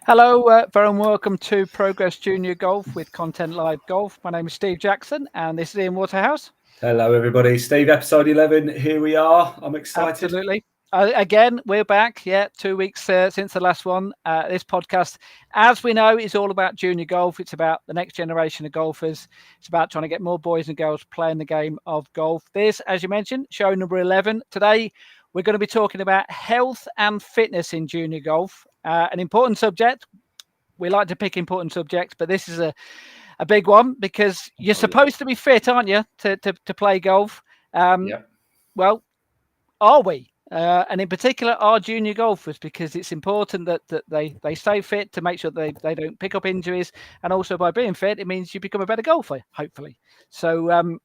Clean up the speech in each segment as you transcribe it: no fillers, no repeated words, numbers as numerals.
Hello, very welcome to Progress Junior Golf with Content Live Golf. My name is Steve Jackson, and this is Ian Waterhouse. Hello, everybody. Steve, episode 11. Here we are. I'm excited. Absolutely. Again, we're back. 2 weeks since the last one. This podcast, as we know, is all about junior golf. It's about the next generation of golfers. It's about trying to get more boys and girls playing the game of golf. This, as you mentioned, show number 11. Today, we're going to be talking about health and fitness in junior golf. An important subject. We like to pick important subjects, but this is a big one because you're supposed to be fit, aren't you, to play golf? Well, are we? And in particular, our junior golfers, because it's important that they stay fit to make sure they don't pick up injuries. And also by being fit, it means you become a better golfer, hopefully. So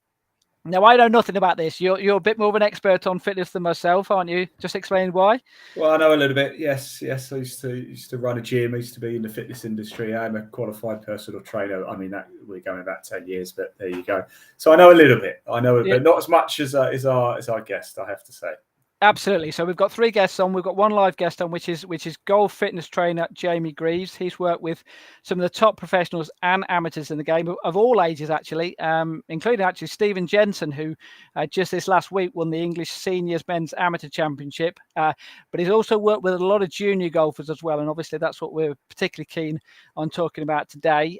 now, I know nothing about this. You're a bit more of an expert on fitness than myself, aren't you? Just explain why. Well, I know a little bit. Yes. I used to run a gym. I used to be in the fitness industry. I'm a qualified personal trainer. I mean, that we're going back 10 years, but there you go. So I know a little bit. But not as much as our guest, I have to say. Absolutely. So we've got 3 guests on. We've got one live guest on, which is golf fitness trainer Jamie Greaves. He's worked with some of the top professionals and amateurs in the game of all ages, actually, including actually Stephen Jensen, who just this last week won the English Seniors Men's Amateur Championship. But he's also worked with a lot of junior golfers as well, and obviously that's what we're particularly keen on talking about today.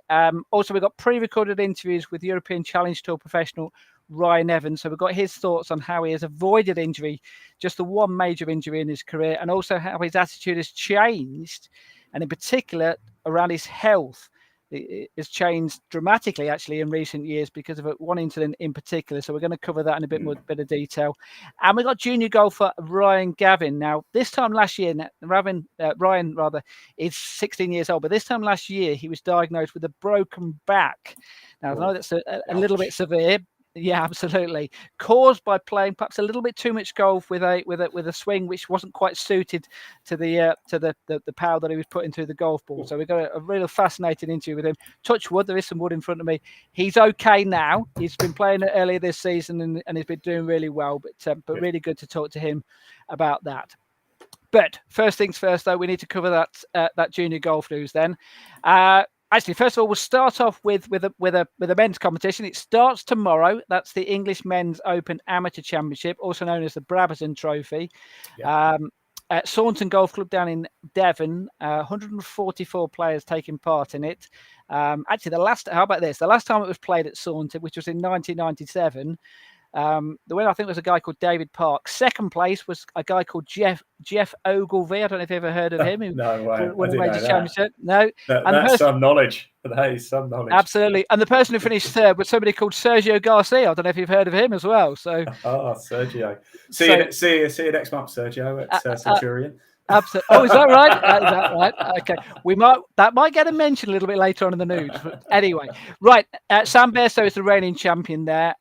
Also, we've got pre-recorded interviews with European Challenge Tour professional Ryan Gavin. So we've got his thoughts on how he has avoided injury, just the one major injury in his career, and also how his attitude has changed, and in particular around his health. It has changed dramatically, actually, in recent years because of one incident in particular. So we're going to cover that in a bit of detail. And we've got junior golfer Ryan Gavin. Now, this time last year, Ryan is 16 years old, but this time last year, he was diagnosed with a broken back. Now, I know that's a little bit severe. Yeah, absolutely. Caused by playing perhaps a little bit too much golf with a swing which wasn't quite suited to the power that he was putting through the golf ball. So we've got a real fascinating interview with him. Touch wood, there is some wood in front of me. He's okay now. He's been playing earlier this season and he's been doing really well. But really good to talk to him about that. But first things first, though, we need to cover that junior golf news then. Actually, first of all, we'll start off with a men's competition. It starts tomorrow. That's the English Men's Open Amateur Championship, also known as the Brabazon Trophy. At Saunton Golf Club down in Devon, 144 players taking part in it. Actually, how about this? The last time it was played at Saunton, which was in 1997, the winner, I think, was a guy called David Park. Second place was a guy called Jeff Ogilvie. I don't know if you've ever heard of him. No way. Won a major championship. No. That's some knowledge. That is some knowledge. Absolutely. And the person who finished third was somebody called Sergio Garcia. I don't know if you've heard of him as well. So. Sergio. See you next month, Sergio, at Centurion. Absolutely. Oh, is that right? Is that right? Okay. That might get a mention a little bit later on in the news. But anyway, right. Sam Bairstow is the reigning champion there.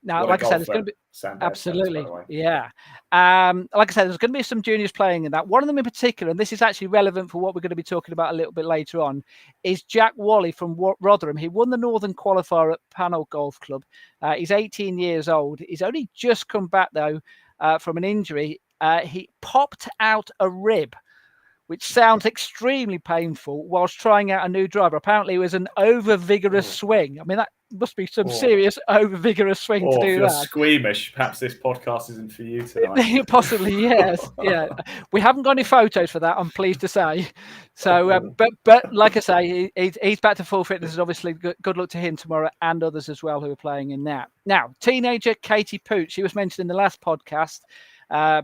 Now, like I said, it's going to be absolutely, yeah. Like I said, there's going to be some juniors playing in that. One of them in particular, and this is actually relevant for what we're going to be talking about a little bit later on, is Jack Wally from Rotherham. He won the Northern Qualifier at Panel Golf Club. He's 18 years old. He's only just come back though from an injury. He popped out a rib, which sounds extremely painful, whilst trying out a new driver. Apparently, it was an over-vigorous swing. I mean, that must be some serious over-vigorous swing to do if you're that. Squeamish, perhaps this podcast isn't for you tonight. Possibly, yes. Yeah, we haven't got any photos for that, I'm pleased to say. So, but like I say, he's back to full fitness. Obviously, good luck to him tomorrow and others as well who are playing in that. Now, teenager Katie Pooch, she was mentioned in the last podcast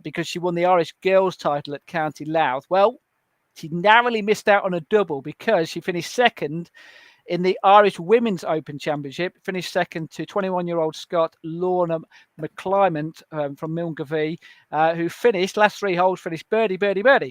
because she won the Irish girls title at County Louth. Well, she narrowly missed out on a double because she finished second in the Irish Women's Open Championship, finished second to 21-year-old Scot Lorna McClymont from Milngavie, who finished last 3 holes, finished birdie.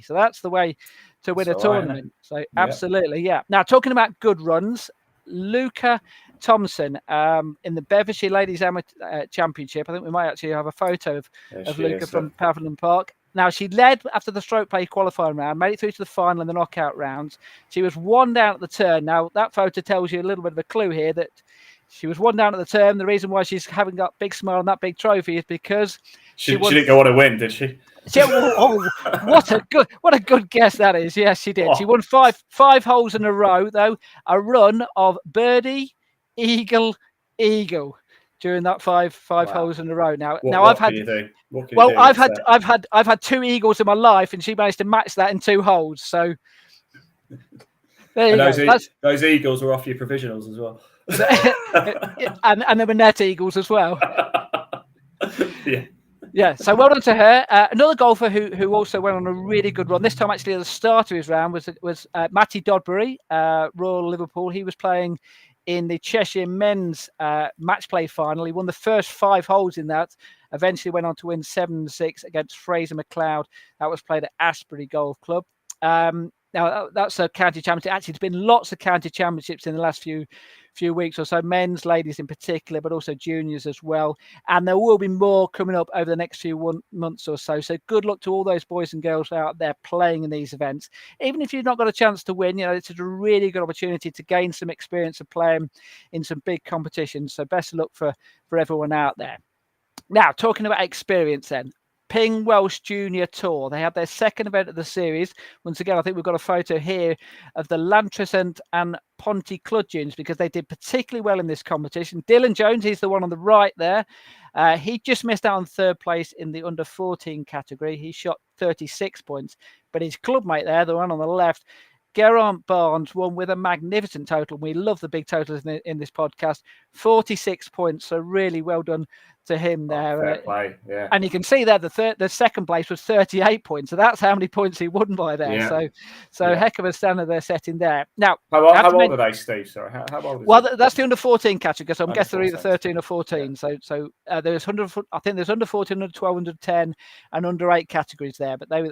So that's the way to win a tournament. So absolutely, yeah. Now, talking about good runs, Luca Thompson in the Bevershire Ladies Amateur Championship. I think we might actually have a photo of Luca from Pavillion Park. Now, she led after the stroke play qualifying round, made it through to the final and the knockout rounds. She was 1 down at the turn. Now, that photo tells you a little bit of a clue here that she was 1 down at the turn. The reason why she's having got big smile on that big trophy is because She didn't go on a win, did she? What a good guess that is. Yes, she did. She won five holes in a row, though. A run of birdie, eagle during that five holes in a row. Now I've had. I've had 2 eagles in my life, and she managed to match that in 2 holes. So there you go. Those eagles were off your provisionals as well, and they were net eagles as well. Yeah. Yeah, so well done to her. Another golfer who also went on a really good run. This time, actually, at the start of his round was Matty Dodberry, Royal Liverpool. He was playing in the Cheshire Men's match play final. He won the first 5 holes in that. Eventually went on to win 7-6 against Fraser McLeod. That was played at Asbury Golf Club. Now, that's a county championship. Actually, there's been lots of county championships in the last few weeks or so, men's, ladies in particular, but also juniors as well. And there will be more coming up over the next few months or so. So good luck to all those boys and girls out there playing in these events. Even if you've not got a chance to win, it's a really good opportunity to gain some experience of playing in some big competitions. So best of luck for everyone out there. Now, talking about experience then. Ping Welsh Junior Tour. They had their second event of the series. Once again, I think we've got a photo here of the Lantrescent and Pontyclun because they did particularly well in this competition. Dylan Jones, he's the one on the right there. He just missed out on 3rd place in the under 14 category. He shot 36 points, but his clubmate there, the one on the left, Geraint Barnes, won with a magnificent total. We love the big totals in this podcast. 46 points, so really well done to him there. Fair play, yeah. And you can see there the second place was 38 points, so that's how many points he won by there. Yeah. So heck of a standard they're setting there. Now, how old are they, Steve? Sorry, how old is it? That's the under 14 category, so I'm guessing they're either 13 or 14. Yeah. So there's 100. I think there's under 14, under 12, under 10, and under 8 categories there. But they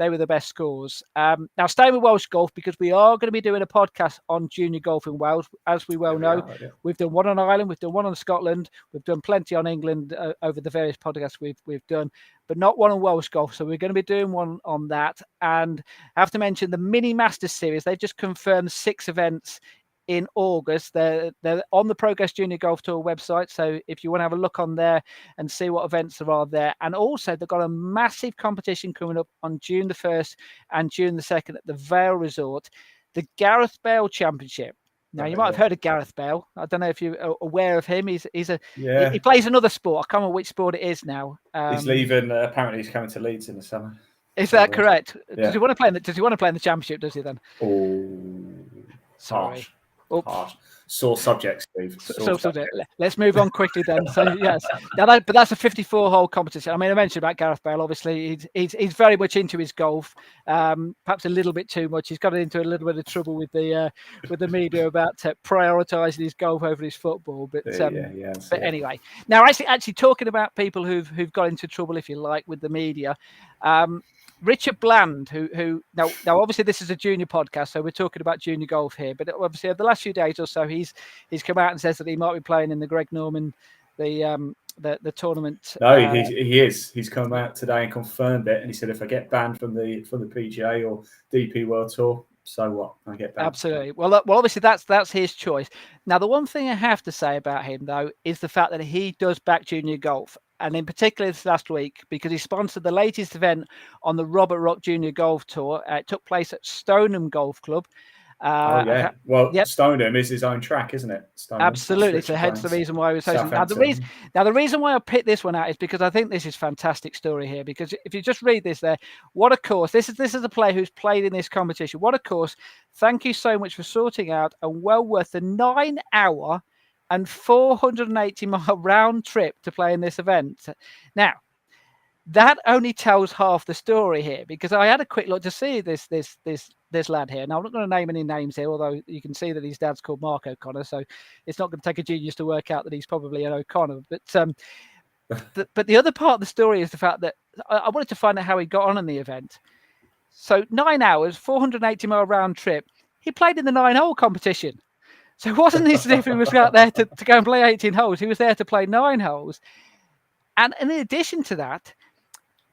were the best scores. Now, staying with Welsh golf, because we are going to be doing a podcast on junior golf in Wales, as we well know. We've done one on Ireland, we've done one on Scotland, we've done plenty on England over the various podcasts we've done, but not one on Welsh golf. So we're going to be doing one on that. And I have to mention the Mini Masters series. They've just confirmed 6 events in August. They're on the Progress Junior Golf Tour website. So if you want to have a look on there and see what events there are there. And also they've got a massive competition coming up on June the 1st and June the 2nd at the Vale Resort, the Gareth Bale Championship. Now, you might have heard of Gareth Bale. I don't know if you're aware of him. He plays another sport. I can't remember which sport it is now. He's leaving. Apparently, he's coming to Leeds in the summer. Is that correct? Yeah. Does he want to play in the championship? Does he then? Oh, sorry. Harsh. Sore subject, Steve. Subject. Let's move on quickly then. So yes, but that's a 54-hole competition. I mean, I mentioned about Gareth Bale. Obviously, he's very much into his golf. Perhaps a little bit too much. He's got into a little bit of trouble with the media about prioritising his golf over his football. But anyway, now actually talking about people who've got into trouble, if you like, with the media. Richard Bland, who now obviously this is a junior podcast, so we're talking about junior golf here. But obviously, over the last few days or so, he's come out and says that he might be playing in the Greg Norman, the tournament. No, he is. He's come out today and confirmed it, and he said, if I get banned from the PGA or DP World Tour, so what? I get banned. Absolutely. Well, obviously that's his choice. Now, the one thing I have to say about him though is the fact that he does back junior golf. And in particular this last week, because he sponsored the latest event on the Robert Rock Junior Golf Tour. It took place at Stoneham Golf Club. Stoneham is his own track, isn't it? Stoneham. Absolutely. So hence the reason why I was hosting. Now the reason why I picked this one out is because I think this is a fantastic story here. Because if you just read this there, what a course. This is a player who's played in this competition. What a course. Thank you so much for sorting out a well worth the 9-hour and 480-mile round trip to play in this event. Now, that only tells half the story here, because I had a quick look to see this lad here. Now, I'm not going to name any names here, although you can see that his dad's called Mark O'Connor, so it's not going to take a genius to work out that he's probably an O'Connor. But the other part of the story is the fact that I wanted to find out how he got on in the event. So 9 hours, 480-mile round trip. He played in the 9-hole competition. So it wasn't as if he was out there to go and play 18 holes. He was there to play 9 holes. And in addition to that,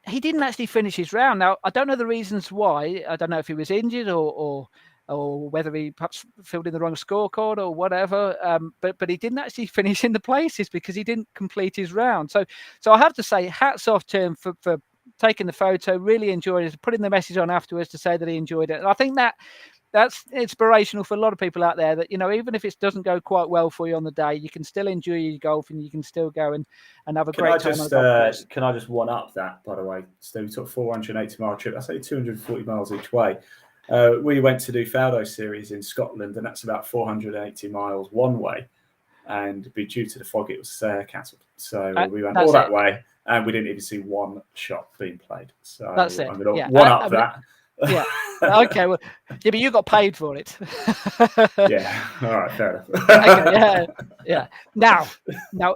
he didn't actually finish his round. Now, I don't know the reasons why. I don't know if he was injured or or whether he perhaps filled in the wrong scorecard or whatever. But he didn't actually finish in the places because he didn't complete his round. So I have to say, hats off to him for taking the photo. Really enjoyed it, putting the message on afterwards to say that he enjoyed it. And I think that's inspirational for a lot of people out there, that, even if it doesn't go quite well for you on the day, you can still enjoy your golf and you can still go and have a great time. Can I just one up that, by the way? So we took 480-mile trip. That's only 240 miles each way. We went to do Faldo series in Scotland, and that's about 480 miles one way. And due to the fog, it was cancelled. So we went all that way, and we didn't even see one shot being played. So that's it. I'm going to one up that. Yeah. Okay. Well, yeah, but you got paid for it. Yeah. All right. Fair enough. Okay, yeah. Now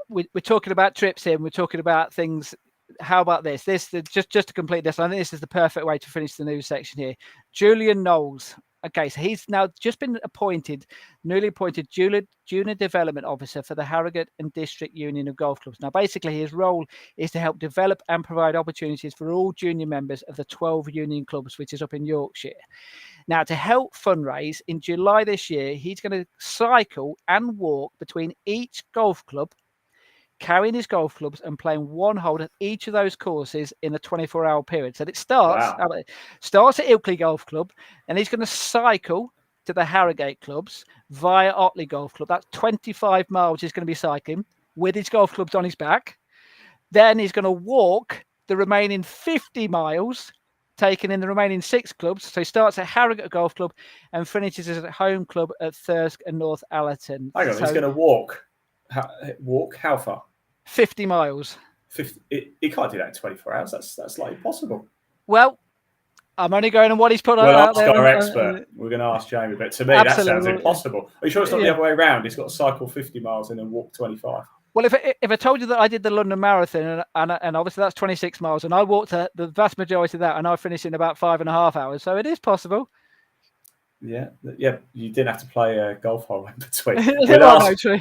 we're talking about trips here. And we're talking about things. How about this? Just to complete this, I think this is the perfect way to finish the news section here. Julian Knowles. Okay, so he's now just been newly appointed junior development officer for the Harrogate and District Union of Golf Clubs. Now, basically, his role is to help develop and provide opportunities for all junior members of the 12 union clubs, which is up in Yorkshire. Now, to help fundraise, in July this year, he's going to cycle and walk between each golf club, carrying his golf clubs and playing one hole at each of those courses in a 24-hour period. So it starts at Ilkley Golf Club, and he's going to cycle to the Harrogate clubs via Otley Golf Club. That's 25 miles he's going to be cycling with his golf clubs on his back. Then he's going to walk the remaining 50 miles, taking in the remaining 6 clubs. So he starts at Harrogate Golf Club and finishes at home club at Thirsk and North Allerton. Hang on, he's going to walk. Walk how far? 50 miles. 50. He can't do that in 24 hours. That's like impossible. Well, I'm only going on what he's put out there. We'll ask our expert. We're going to ask Jamie, but to me, that sounds impossible. Are you sure it's not the other way around? He's got to cycle 50 miles and then walk 25. Well, if I told you that I did the London Marathon, and obviously that's 26 miles, and I walked the vast majority of that, and I finished in about 5.5 hours, so it is possible. Yeah. You didn't have to play a golf hole in between.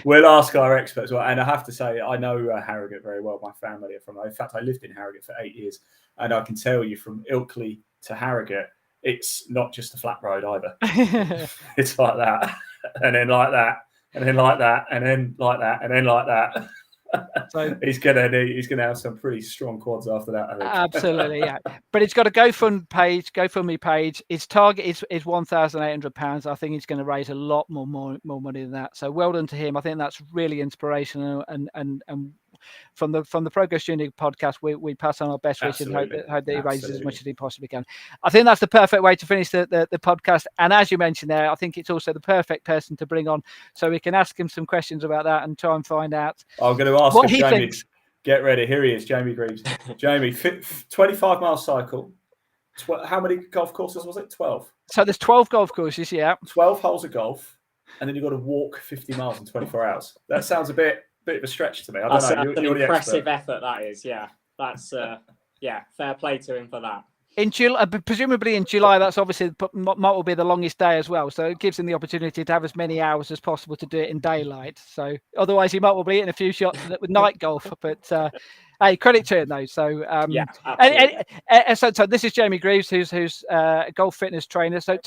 We'll ask our experts. And I have to say, I know Harrogate very well. My family are from. In fact, I lived in Harrogate for 8 years, and I can tell you from Ilkley to Harrogate, it's not just a flat road either. It's like that, and then like that, and then like that, and then like that, and then like that. So he's gonna have some pretty strong quads after that, I think. Absolutely, yeah. But it's got a GoFundMe page. His target is £1,800. I think he's going to raise a lot more money than that. So well done to him. I think that's really inspirational. And from the Progress Junior podcast, we pass on our best wishes and hope that he raises as much as he possibly can. I think that's the perfect way to finish the podcast. And as you mentioned there, I think it's also the perfect person to bring on so we can ask him some questions about that and try and find out. I'm going to ask what he thinks. Get ready. Here he is, Jamie Greaves. Jamie, 25-mile cycle. How many golf courses was it? 12. So there's 12 golf courses, yeah. 12 holes of golf, and then you've got to walk 50 miles in 24 hours. That sounds a bit of a stretch to me. I don't know. That's an impressive effort, that is. Yeah, that's fair play to him for that. In July, presumably in July, that's obviously might will be the longest day as well. So it gives him the opportunity to have as many hours as possible to do it in daylight. So otherwise, he might well be hitting a few shots with night golf. But hey, credit to him though. So so this is Jamie Greaves, who's a golf fitness trainer. So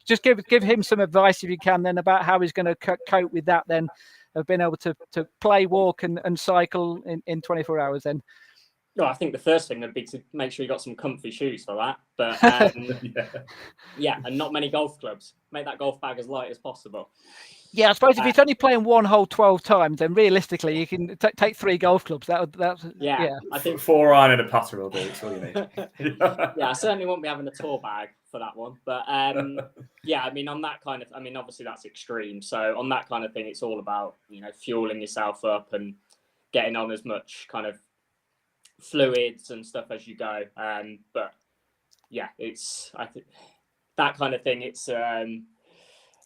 just give him some advice if you can then about how he's going to cope with that then, of being able to play, walk, and cycle in 24 hours then. No, I think the first thing would be to make sure you got some comfy shoes for that. But and not many golf clubs. Make that golf bag as light as possible. Yeah, I suppose if you're only playing one hole 12 times, then realistically you can take 3 golf clubs. That's I think 4 iron and a putter will do. That's all you need. I certainly won't be having a tour bag for that one. But I mean, on that kind of, obviously that's extreme. So on that kind of thing, it's all about fueling yourself up and getting on as much kind of fluids and stuff as you go. But yeah, I think that kind of thing.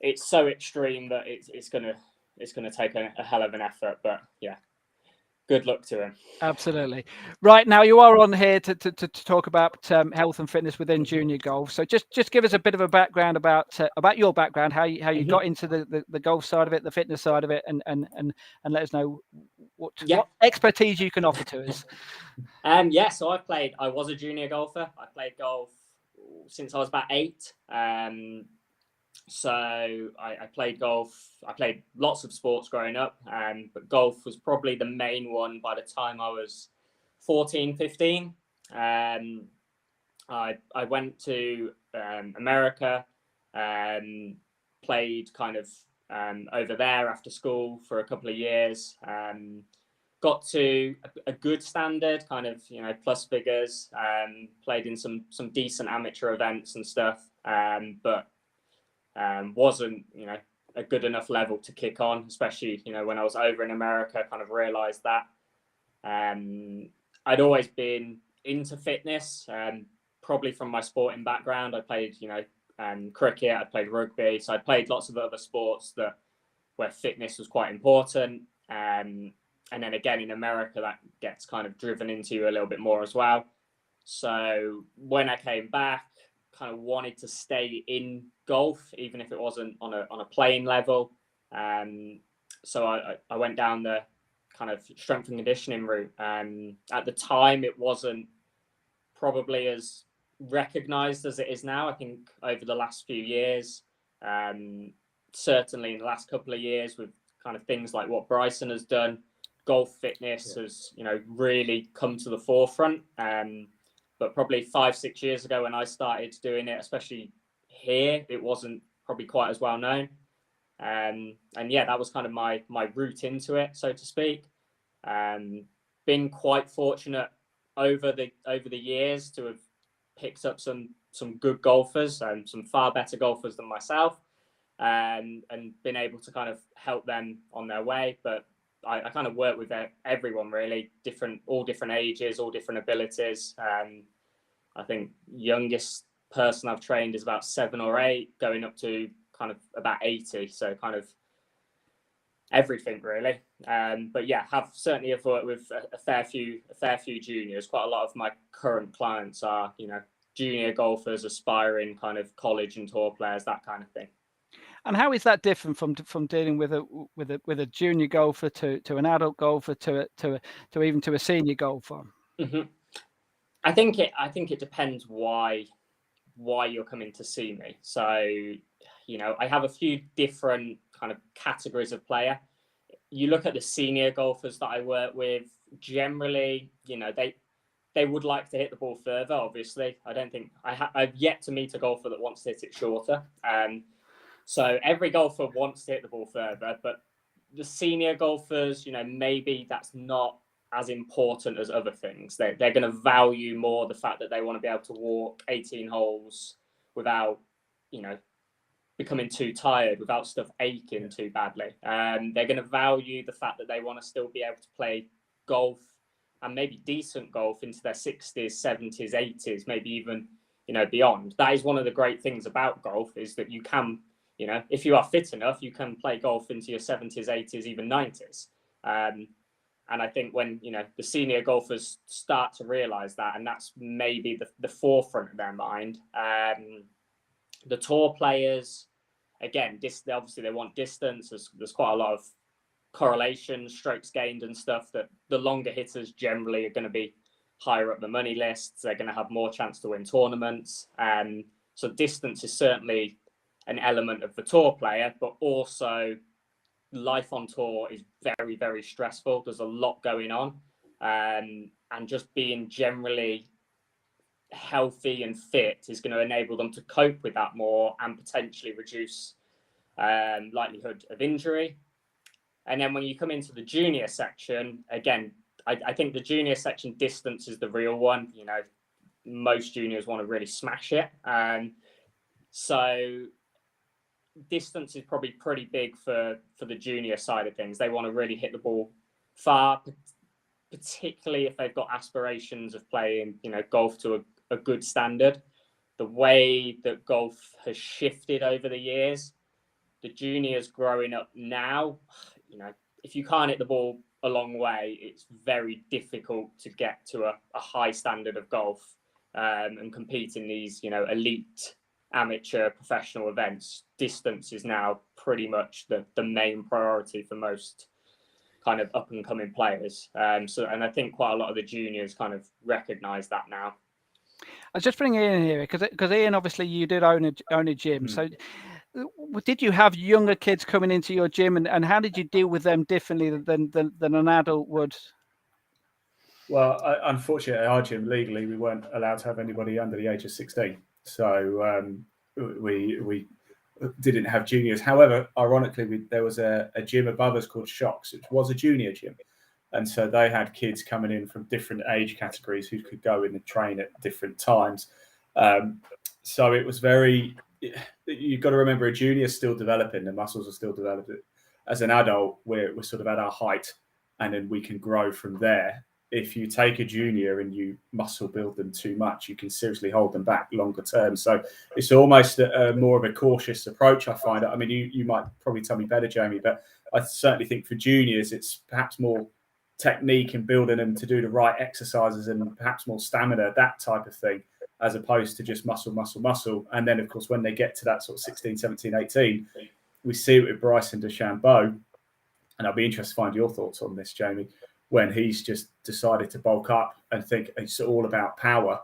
It's so extreme that it's gonna take a hell of an effort. But yeah, good luck to him. Absolutely. Right, now you are on here to talk about health and fitness within junior golf. So just give us a bit of a background about your background, how you got into the golf side of it, the fitness side of it, and let us know what expertise you can offer to us. So I was a junior golfer. I played golf since I was about 8. So I played golf. I played lots of sports growing up, but golf was probably the main one by the time I was 14, 15. I went to America, played kind of over there after school for a couple of years. Got to a good standard, kind of, you know, plus figures. Played in some decent amateur events and stuff, but wasn't, you know, a good enough level to kick on, especially, you know, when I was over in America. Kind of realised that. I'd always been into fitness, probably from my sporting background. I played, you know, cricket. I played rugby, so I played lots of other sports where fitness was quite important. And then again in America, that gets kind of driven into you a little bit more as well. So when I came back, kind of wanted to stay in golf, even if it wasn't on a playing level. So I went down the kind of strength and conditioning route. At the time, it wasn't probably as recognized as it is now. I think over the last few years, certainly in the last couple of years, with kind of things like what Bryson has done, golf fitness has, you know, really come to the forefront. But probably 5-6 years ago when I started doing it, especially here, it wasn't probably quite as well known. And yeah, that was kind of my route into it, so to speak. Been quite fortunate over the years to have picked up some good golfers and some far better golfers than myself, and been able to kind of help them on their way. But I kind of work with everyone really, all different ages, all different abilities. I think youngest person I've trained is about 7 or 8, going up to kind of about 80. So kind of everything really. But yeah, certainly worked with a fair few juniors. Quite a lot of my current clients are, you know, junior golfers, aspiring kind of college and tour players, that kind of thing. And how is that different from dealing with a junior golfer to an adult golfer to even to a senior golfer? Mm-hmm. I think it depends why you're coming to see me. So, you know, I have a few different kind of categories of player. You look at the senior golfers that I work with, generally, you know, they would like to hit the ball further. Obviously, I don't think I've yet to meet a golfer that wants to hit it shorter. So every golfer wants to hit the ball further, but the senior golfers, you know, maybe that's not as important as other things. They're going to value more the fact that they want to be able to walk 18 holes without, you know, becoming too tired, without stuff aching too badly. They're going to value the fact that they want to still be able to play golf, and maybe decent golf, into their 60s, 70s, 80s, maybe even, you know, beyond. That is one of the great things about golf, is that you can, you know, if you are fit enough, you can play golf into your 70s, 80s, even 90s. And I think when, you know, the senior golfers start to realize that, and that's maybe the forefront of their mind. The tour players, again, obviously they want distance. There's quite a lot of correlation, strokes gained and stuff, that the longer hitters generally are going to be higher up the money lists. They're going to have more chance to win tournaments. So distance is certainly an element of the tour player, but also life on tour is very, very stressful. There's a lot going on, and just being generally healthy and fit is going to enable them to cope with that more, and potentially reduce likelihood of injury. And then when you come into the junior section, again, I think the junior section distance is the real one. You know, most juniors want to really smash it. So distance is probably pretty big for the junior side of things. They want to really hit the ball far, particularly if they've got aspirations of playing, you know, golf to a good standard. The way that golf has shifted over the years, the juniors growing up now, you know, if you can't hit the ball a long way, it's very difficult to get to a high standard of golf, and compete in these, you know, elite amateur professional events. Distance is now pretty much the main priority for most kind of up and coming players. So, and I think quite a lot of the juniors kind of recognize that now. I was just bringing Ian here because Ian, obviously you did own a gym. So did you have younger kids coming into your gym, and how did you deal with them differently than an adult would? Well, unfortunately, at our gym, legally, we weren't allowed to have anybody under the age of 16. So we didn't have juniors. However, ironically, there was a gym above us called Shocks, which was a junior gym. And so they had kids coming in from different age categories who could go in and train at different times. So it was very, you've got to remember, a junior is still developing, the muscles are still developing. As an adult, we're sort of at our height, and then we can grow from there. If you take a junior and you muscle build them too much, you can seriously hold them back longer term. So it's almost more of a cautious approach, I find. I mean, you might probably tell me better, Jamie, but I certainly think for juniors, it's perhaps more technique and building them to do the right exercises and perhaps more stamina, that type of thing, as opposed to just muscle. And then, of course, when they get to that sort of 16, 17, 18, we see it with Bryson DeChambeau. And I'll be interested to find your thoughts on this, Jamie, when he's just decided to bulk up and think it's all about power.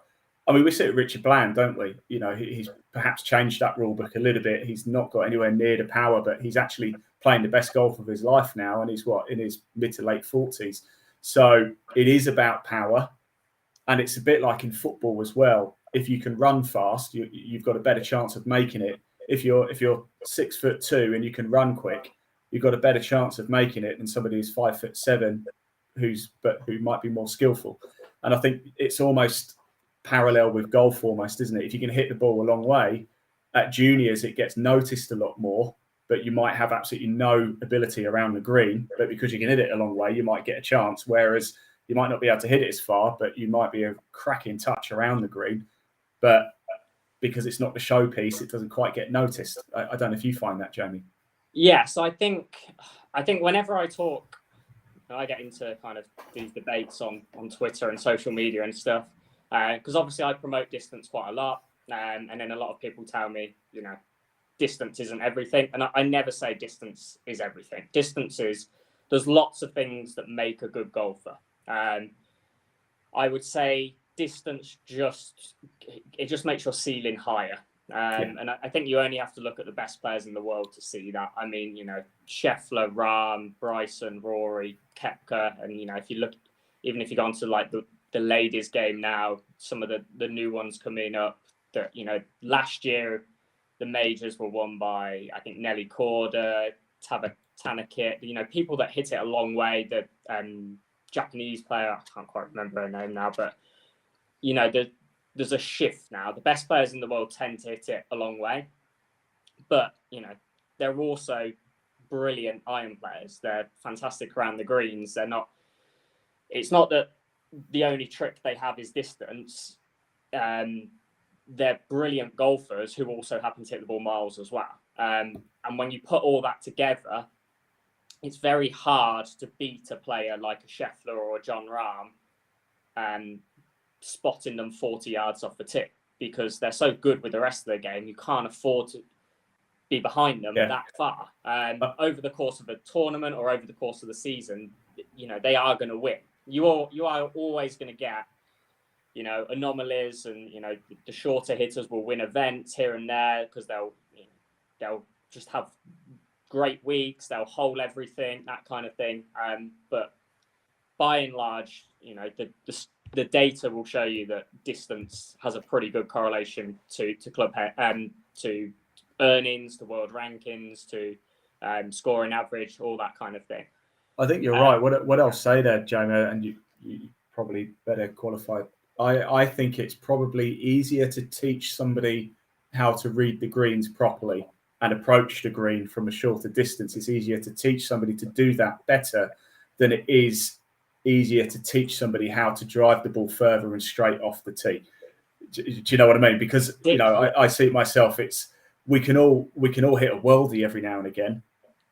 I mean, we see it with Richard Bland, don't we? You know, he's perhaps changed that rule book a little bit. He's not got anywhere near the power, but he's actually playing the best golf of his life now, and he's in his mid to late 40s. So it is about power, and it's a bit like in football as well. If you can run fast, you've got a better chance of making it. If you're 6'2" and you can run quick, you've got a better chance of making it than somebody who's 5'7", who might be more skillful. And I think it's almost parallel with golf almost, isn't it? If you can hit the ball a long way, at juniors it gets noticed a lot more, but you might have absolutely no ability around the green, but because you can hit it a long way, you might get a chance. Whereas you might not be able to hit it as far, but you might be a cracking touch around the green. But because it's not the showpiece, it doesn't quite get noticed. I don't know if you find that, Jamie. Yeah, so I think whenever I talk, I get into kind of these debates on Twitter and social media and stuff, because obviously I promote distance quite a lot, and then a lot of people tell me, you know, distance isn't everything, and I never say distance is everything. There's lots of things that make a good golfer. I would say distance just makes your ceiling higher. And I think you only have to look at the best players in the world to see that. I mean, you know, Scheffler, Rahm, Bryson, Rory, Koepka, and, you know, if you go on to like the ladies game now, some of the new ones coming up that, you know, last year the majors were won by, I think, Nelly Korda, Tanakit, you know, people that hit it a long way. The Japanese player, I can't quite remember her name now, but, you know, there's a shift now. The best players in the world tend to hit it a long way, but, you know, they're also brilliant iron players. They're fantastic around the greens. It's not that the only trick they have is distance. They're brilliant golfers who also happen to hit the ball miles as well. And when you put all that together, it's very hard to beat a player like a Scheffler or a John Rahm, spotting them 40 yards off the tip, because they're so good with the rest of their game. You can't afford to be behind them that far. Over the course of a tournament or over the course of the season, you know, they are going to win. You are always going to get, you know, anomalies, and, you know, the shorter hitters will win events here and there because they'll just have great weeks. They'll hole everything, that kind of thing. But by and large, you know, the data will show you that distance has a pretty good correlation to club to earnings, to world rankings, to scoring average, all that kind of thing. I think you're right. What I'll say there, Jamie, and you probably better qualified. I think it's probably easier to teach somebody how to read the greens properly and approach the green from a shorter distance. It's easier to teach somebody to do that better than it is easier to teach somebody how to drive the ball further and straight off the tee. Do you know what I mean? Because, you know, I see it myself. We can all hit a worldie every now and again,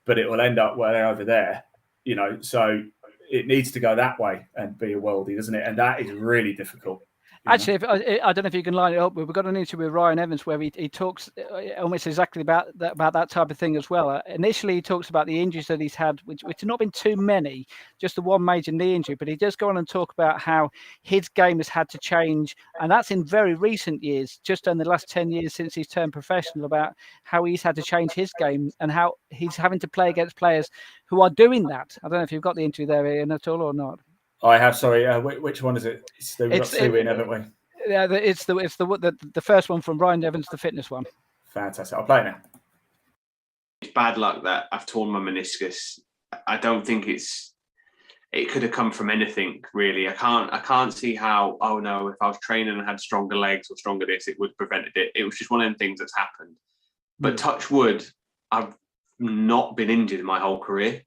but it will end up way over there, you know. So it needs to go that way and be a worldie, doesn't it? And that is really difficult. Actually, I don't know if you can line it up. We've got an interview with Ryan Evans where he talks almost exactly about that type of thing as well. Initially, he talks about the injuries that he's had, which have not been too many, just the one major knee injury. But he does go on and talk about how his game has had to change, and that's in very recent years, just in the last 10 years since he's turned professional, about how he's had to change his game and how he's having to play against players who are doing that. I don't know if you've got the interview there, Ian, at all or not. I have. Sorry, which one is it? We've got two in, haven't we? Yeah, it's the first one from Ryan Evans, the fitness one. Fantastic. I'll play it now. It's bad luck that I've torn my meniscus. I don't think it could have come from anything really. I can't see how. Oh no, if I was training and had stronger legs or stronger this, it would have prevented it. It was just one of them things that's happened. But touch wood, I've not been injured my whole career.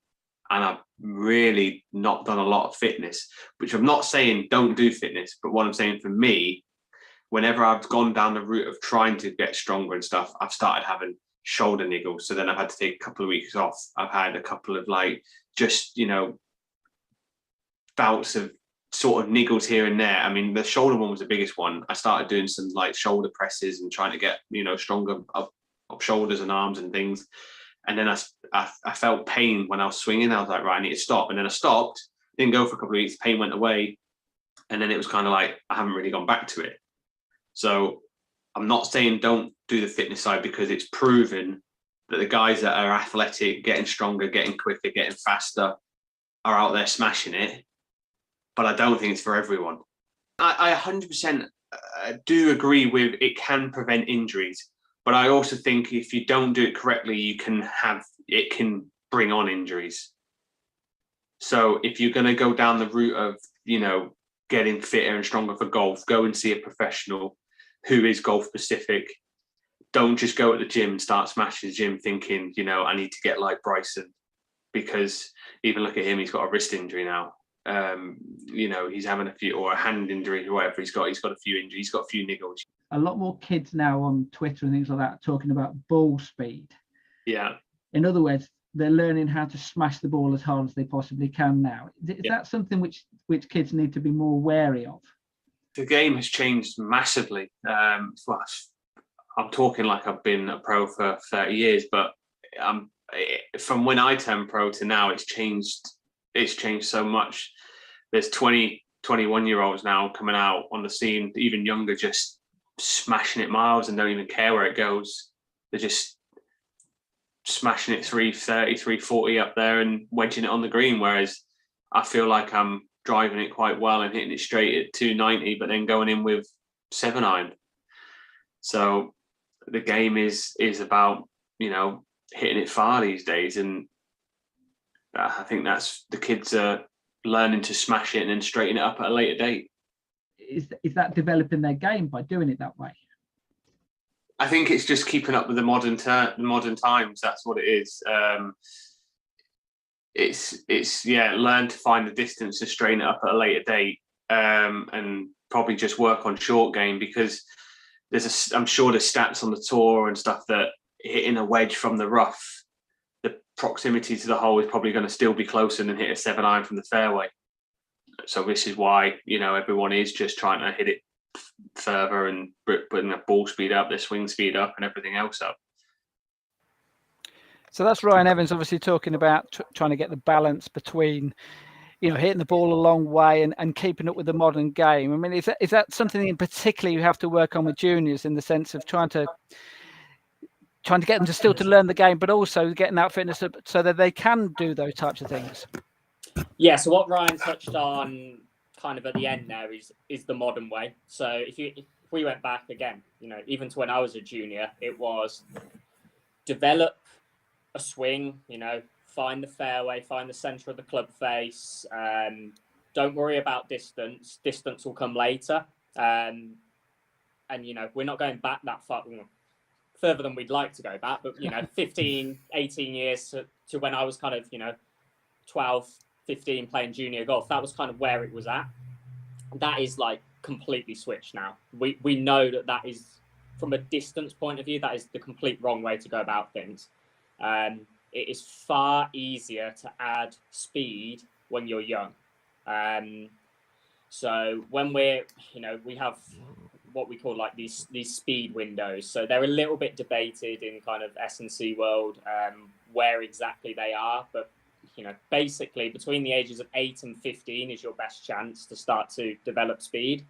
And I've really not done a lot of fitness, which I'm not saying don't do fitness, but what I'm saying for me, whenever I've gone down the route of trying to get stronger and stuff, I've started having shoulder niggles. So then I've had to take a couple of weeks off. I've had a couple of bouts of sort of niggles here and there. I mean, the shoulder one was the biggest one. I started doing some shoulder presses and trying to get, stronger up shoulders and arms and things. And then I felt pain when I was swinging. I was like, right, I need to stop. And then I stopped, didn't go for a couple of weeks, pain went away. And then it was kind of like, I haven't really gone back to it. So I'm not saying don't do the fitness side, because it's proven that the guys that are athletic, getting stronger, getting quicker, getting faster, are out there smashing it. But I don't think it's for everyone. I 100% do agree with it can prevent injuries. But I also think if you don't do it correctly, it can bring on injuries. So if you're going to go down the route of, getting fitter and stronger for golf, go and see a professional who is golf specific. Don't just go at the gym and start smashing the gym thinking, I need to get like Bryson, because even look at him, he's got a wrist injury now. He's having a few, or a hand injury or whatever he's got a few injuries, he's got a few niggles. A lot more kids now on Twitter and things like that talking about ball speed. Yeah. In other words, they're learning how to smash the ball as hard as they possibly can now. Is that something which kids need to be more wary of? The game has changed massively. I'm talking like I've been a pro for 30 years, but from when I turned pro to now, it's changed so much. There's 20, 21-year-olds now coming out on the scene, even younger, just smashing it miles and don't even care where it goes. They're just smashing it 330, 340 up there and wedging it on the green, whereas I feel like I'm driving it quite well and hitting it straight at 290, but then going in with 7-iron. So the game is about, hitting it far these days, and I think that's the kids are learning to smash it and then straighten it up at a later date. Is that developing their game by doing it that way? I think it's just keeping up with the modern times. That's what it is. It's learn to find the distance and straighten it up at a later date, and probably just work on short game, because I'm sure there's stats on the tour and stuff that hitting a wedge from the rough, the proximity to the hole is probably going to still be closer than hit a 7-iron from the fairway. So this is why, everyone is just trying to hit it further and putting the ball speed up, their swing speed up, and everything else up. So that's Ryan Evans obviously talking about trying to get the balance between, hitting the ball a long way and keeping up with the modern game. I mean, is that something in particular you have to work on with juniors, in the sense of trying to get them to still to learn the game, but also getting that fitness up so that they can do those types of things? Yeah, so what Ryan touched on kind of at the end there is the modern way. So if we went back again, even to when I was a junior, it was develop a swing, find the fairway, find the centre of the club face. Don't worry about distance. Distance will come later. And we're not going back that far, further than we'd like to go back, but 15, 18 years to when I was kind of 12, 15 playing junior golf. That was kind of where it was at. That is like completely switched now. We know that is, from a distance point of view, that is the complete wrong way to go about things. It is far easier to add speed when you're young. So when we have what we call like these speed windows. So they're a little bit debated in kind of S&C world where exactly they are, but basically between the ages of 8 and 15 is your best chance to start to develop speed.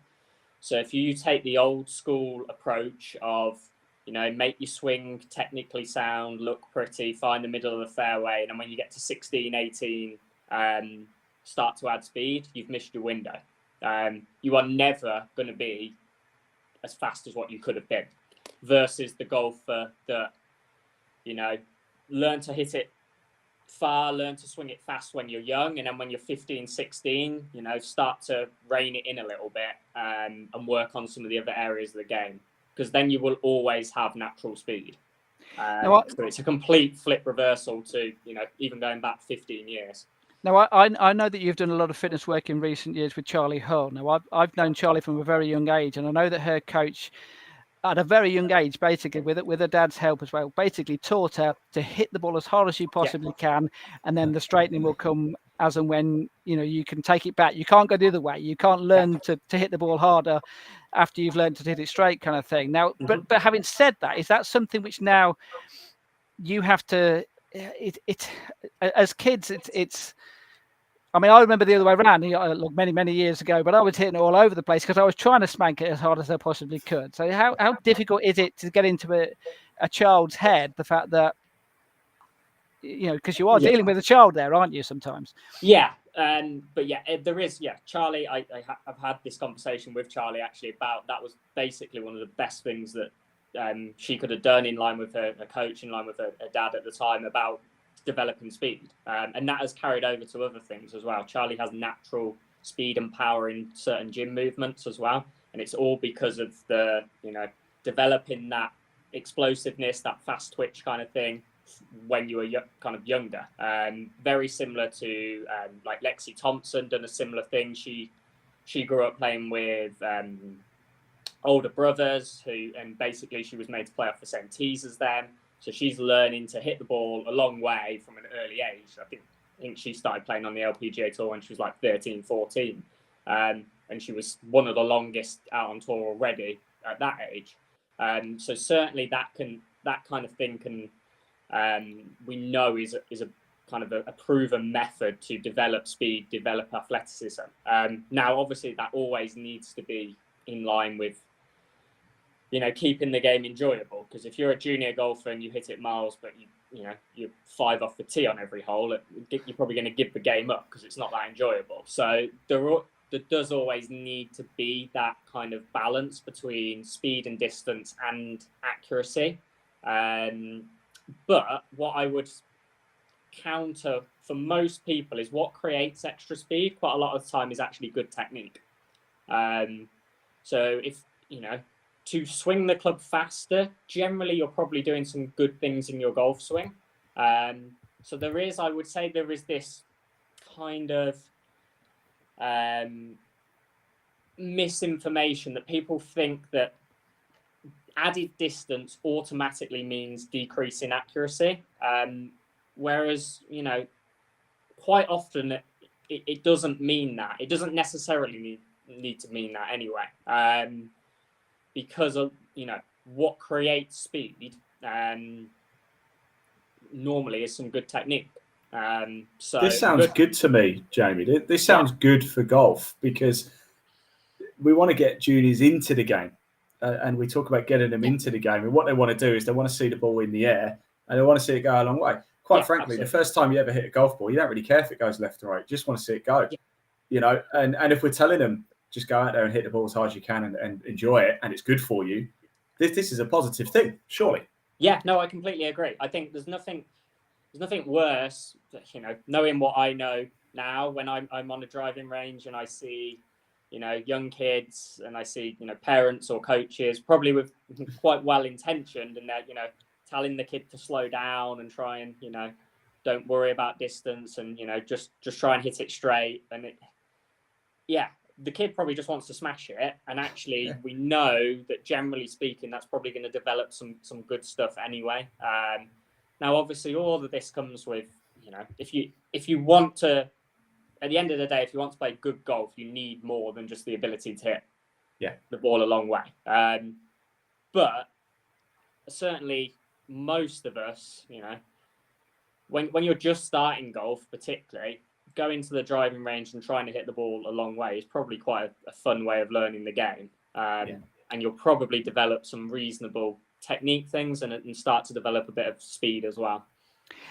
So if you take the old school approach of make your swing technically sound, look pretty, find the middle of the fairway, and then when you get to 16, 18, start to add speed, you've missed your window. You are never going to be as fast as what you could have been, versus the golfer that learn to hit it far, learn to swing it fast when you're young, and then when you're 15, 16, start to rein it in a little bit and work on some of the other areas of the game, because then you will always have natural speed. So it's a complete flip reversal to even going back 15 years. Now, I know that you've done a lot of fitness work in recent years with Charlie Hull. Now, I've known Charlie from a very young age, and I know that her coach, at a very young age, basically, with her dad's help as well, basically taught her to hit the ball as hard as you possibly can, and then the straightening will come as and when you can take it back. You can't go the other way. You can't learn to hit the ball harder after you've learned to hit it straight, kind of thing. Now, but having said that, is that something which now you have to? As kids, it's. I mean, I remember the other way around, many years ago, but I was hitting it all over the place because I was trying to spank it as hard as I possibly could. So how difficult is it to get into a child's head, the fact that, because you are dealing with a child there, aren't you, sometimes? Yeah. But yeah, there is, Charlie, I've had this conversation with Charlie actually about that was basically one of the best things that she could have done in line with her coach, in line with her dad at the time, about developing speed, and that has carried over to other things as well. Charlie has natural speed and power in certain gym movements as well, and it's all because of the developing that explosiveness, that fast twitch kind of thing when you were kind of younger. Very similar to like Lexi Thompson done a similar thing. She grew up playing with older brothers and basically she was made to play off the same tees as them. So she's learning to hit the ball a long way from an early age. I think she started playing on the LPGA tour when she was like 13, 14. And she was one of the longest out on tour already at that age. So certainly that kind of thing can, we know is a kind of a proven method to develop speed, develop athleticism. Now, obviously that always needs to be in line with keeping the game enjoyable, because if you're a junior golfer and you hit it miles, but you're 5 off the tee on every hole, you're probably going to give the game up because it's not that enjoyable. So there does always need to be that kind of balance between speed and distance and accuracy. But what I would counter for most people is what creates extra speed quite a lot of the time is actually good technique. So if to swing the club faster, generally you're probably doing some good things in your golf swing. So I would say there is this kind of misinformation that people think that added distance automatically means decrease in accuracy. Whereas, quite often it doesn't mean that. It doesn't necessarily need to mean that anyway. Because of what creates speed normally is some good technique. So this sounds good to me, Jamie. This sounds good for golf, because we want to get juniors into the game, and we talk about getting them into the game. And what they want to do is they want to see the ball in the air and they want to see it go a long way. Quite frankly, absolutely. The first time you ever hit a golf ball, you don't really care if it goes left or right. You just want to see it go. Yeah. And if we're telling them just go out there and hit the ball as hard as you can and enjoy it, and it's good for you, this is a positive thing, surely. Yeah, no, I completely agree. I think there's nothing worse, knowing what I know now when I'm on a driving range and I see, young kids and I see, parents or coaches probably with quite well intentioned, and they're, telling the kid to slow down and try and, don't worry about distance and, just try and hit it straight. And the kid probably just wants to smash it, and actually we know that generally speaking that's probably going to develop some good stuff anyway. Now obviously all of this comes with if you want to at the end of the day, if you want to play good golf, you need more than just the ability to hit the ball a long way. But certainly most of us, you know, when you're just starting golf, particularly, going to the driving range and trying to hit the ball a long way is probably quite a fun way of learning the game. And you'll probably develop some reasonable technique things and start to develop a bit of speed as well.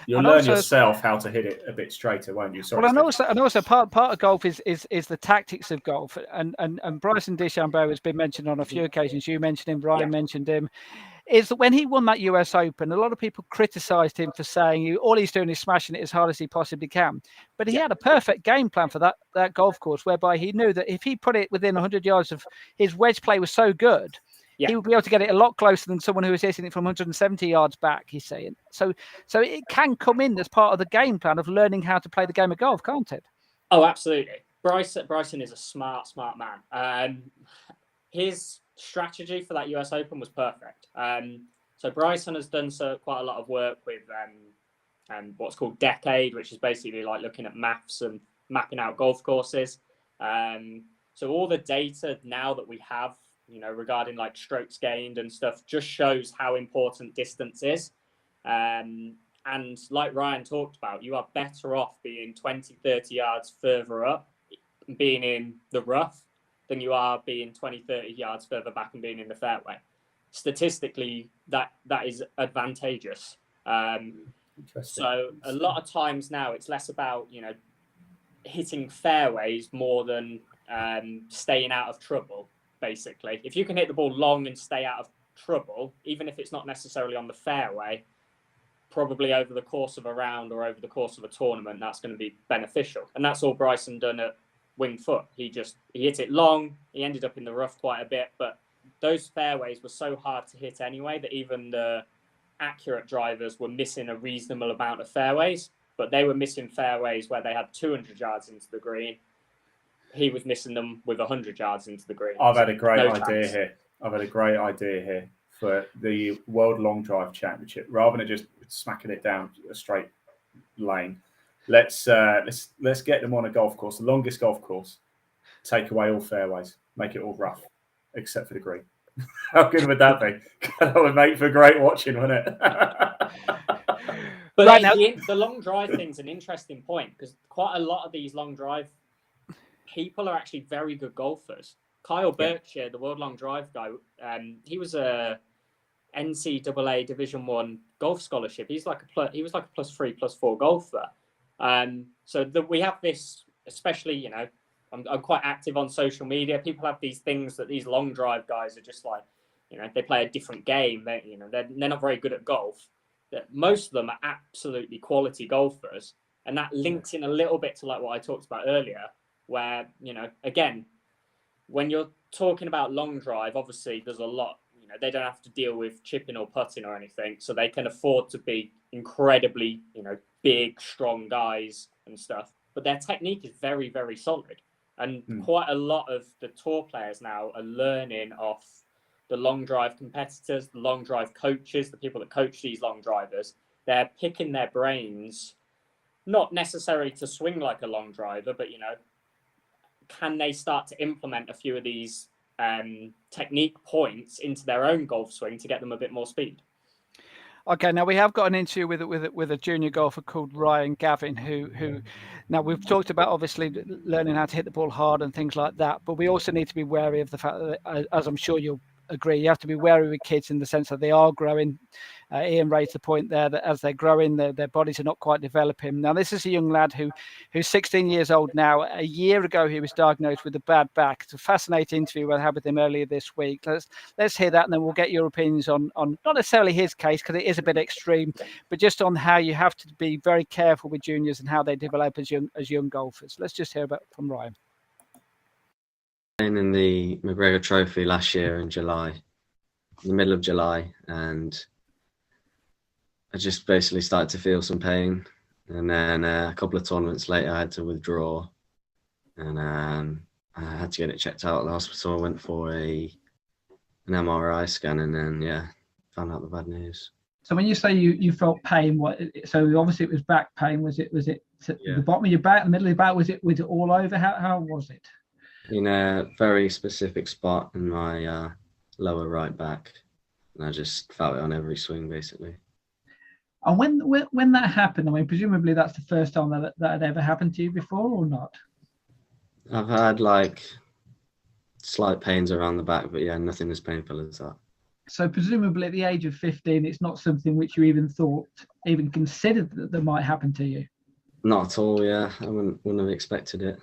You'll learn yourself how to hit it a bit straighter, won't you? Sorry, well, and also part of golf is the tactics of golf. And Bryson DeChambeau has been mentioned on a few occasions. You mentioned him, Ryan mentioned him. Is that when he won that US Open, a lot of people criticised him for saying all he's doing is smashing it as hard as he possibly can. But he had a perfect game plan for that golf course, whereby he knew that if he put it within 100 yards of his wedge play was so good, he would be able to get it a lot closer than someone who was hitting it from 170 yards back, he's saying. So it can come in as part of the game plan of learning how to play the game of golf, can't it? Oh, absolutely. Bryson is a smart man. His strategy for that US Open was perfect. So Bryson has done quite a lot of work with what's called Decade, which is basically like looking at maths and mapping out golf courses. So all the data now that we have, you know, regarding like strokes gained and stuff, just shows how important distance is. And like Ryan talked about, you are better off being 20, 30 yards further up, being in the rough, than you are being 20, 30 yards further back and being in the fairway. Statistically, that is advantageous. So a lot of times now it's less about, you know, hitting fairways more than staying out of trouble, basically. If you can hit the ball long and stay out of trouble, even if it's not necessarily on the fairway, probably over the course of a round or over the course of a tournament, that's going to be beneficial. And that's all Bryson done at Winged Foot. He hit it long. He ended up in the rough quite a bit, but those fairways were so hard to hit anyway that even the accurate drivers were missing a reasonable amount of fairways, but they were missing fairways where they had 200 yards into the green. He was missing them with 100 yards into the green. I've had a great idea here for the World Long Drive Championship. Rather than just smacking it down a straight lane, let's get them on a golf course, the longest golf course. Take away all fairways, make it all rough, except for the green. How good would that be? That would make for great watching, wouldn't it? But right now, the long drive thing's an interesting point because quite a lot of these long drive people are actually very good golfers. Kyle Berkshire, the World Long Drive guy, he was a NCAA Division I golf scholarship. He was like a +3, +4 golfer. So we have this, especially, you know, I'm quite active on social media. People have these things that these long drive guys are just like, you know, they play a different game. They're not very good at golf. Most of them are absolutely quality golfers, and that links in a little bit to like what I talked about earlier, where, you know, again, when you're talking about long drive, obviously there's a lot. You know, they don't have to deal with chipping or putting or anything, so they can afford to be incredibly, you know, big, strong guys and stuff. But their technique is very, very solid. And quite a lot of the tour players now are learning off the long drive competitors, the long drive coaches, the people that coach these long drivers. They're picking their brains, not necessarily to swing like a long driver, but, you know, can they start to implement a few of these technique points into their own golf swing to get them a bit more speed? Okay, now we have got an interview with a junior golfer called Ryan Gavin, who now we've talked about obviously learning how to hit the ball hard and things like that, but we also need to be wary of the fact that, as I'm sure you'll agree, you have to be wary with kids in the sense that they are growing. Ian raised the point there that as they're growing, their bodies are not quite developing. Now, this is a young lad who's 16 years old now. A year ago, he was diagnosed with a bad back. It's a fascinating interview I had with him earlier this week. Let's hear that, and then we'll get your opinions on not necessarily his case, because it is a bit extreme, but just on how you have to be very careful with juniors and how they develop as young golfers. Let's just hear about from Ryan. In the McGregor Trophy last year in July, in the middle of July, and I just basically started to feel some pain, and then a couple of tournaments later I had to withdraw, and I had to get it checked out at the hospital. I went for an MRI scan, and then found out the bad news. So when you say you felt pain, so obviously it was back pain. Was it the bottom of your back, the middle of your back? Was it all over? How was it? In a very specific spot in my lower right back, and I just felt it on every swing basically. And when that happened, I mean, presumably that's the first time that had ever happened to you before, or not? I've had like slight pains around the back, but yeah, nothing as painful as that. So presumably at the age of 15, it's not something which you even considered that might happen to you. Not at all. Yeah, I wouldn't have expected it.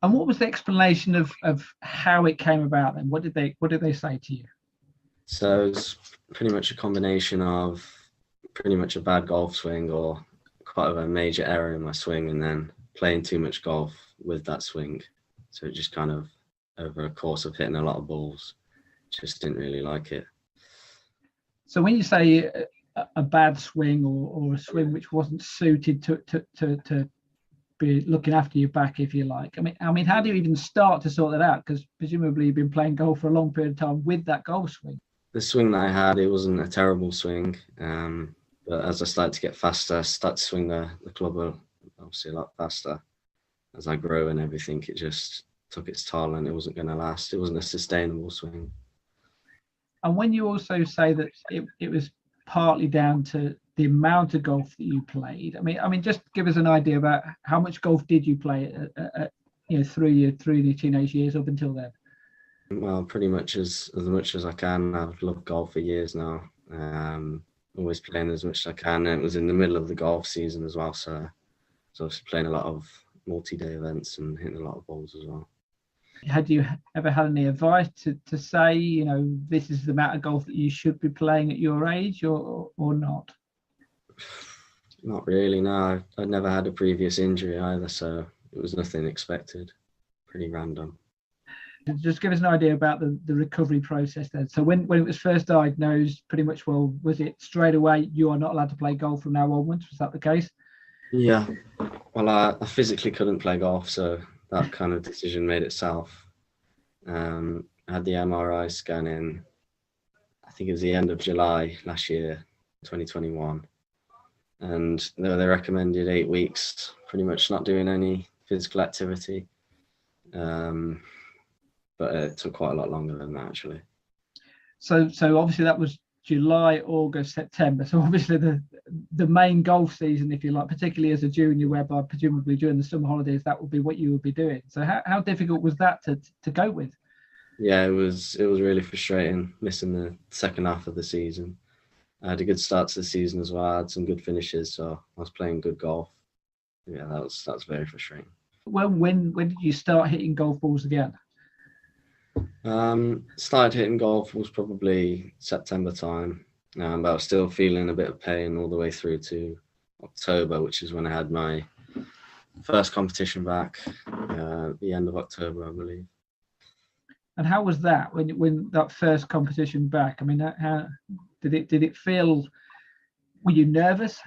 And what was the explanation of how it came about then? What did they say to you? So it's pretty much a combination of pretty much a bad golf swing or quite a major error in my swing, and then playing too much golf with that swing. So it just kind of, over a course of hitting a lot of balls, just didn't really like it. So when you say a bad swing or a swing which wasn't suited to be looking after your back, if you like, I mean, how do you even start to sort that out? Because presumably you've been playing golf for a long period of time with that golf swing. The swing that I had, it wasn't a terrible swing. But as I started to get faster, I started to swing the club obviously a lot faster. As I grew and everything, it just took its toll and it wasn't going to last. It wasn't a sustainable swing. And when you also say that it was partly down to the amount of golf that you played, I mean, just give us an idea about how much golf did you play through your teenage years up until then? Well, pretty much as much as I can. I've loved golf for years now. Always playing as much as I can. And it was in the middle of the golf season as well, so I was obviously playing a lot of multi-day events and hitting a lot of balls as well. Had you ever had any advice to say, this is the amount of golf that you should be playing at your age, or not? Not really, no. I'd never had a previous injury either, so it was nothing expected. Pretty random. Just give us an idea about the recovery process then. So when it was first diagnosed, pretty much, well, was it straight away, you are not allowed to play golf from now onwards? Was that the case? Yeah. Well, I physically couldn't play golf, so that kind of decision made itself. I had the MRI scan in, I think it was the end of July last year, 2021. And they recommended 8 weeks, pretty much not doing any physical activity. But it took quite a lot longer than that, actually. So obviously that was July, August, September. So obviously the main golf season, if you like, particularly as a junior, whereby presumably during the summer holidays, that would be what you would be doing. So how difficult was that to cope with? Yeah, it was really frustrating, missing the second half of the season. I had a good start to the season as well. I had some good finishes, so I was playing good golf. Yeah, that was very frustrating. Well, when did you start hitting golf balls again? Started hitting golf was probably September time, but I was still feeling a bit of pain all the way through to October, which is when I had my first competition back, the end of October, I believe. And how was that when that first competition back? I mean, how did it feel? Were you nervous?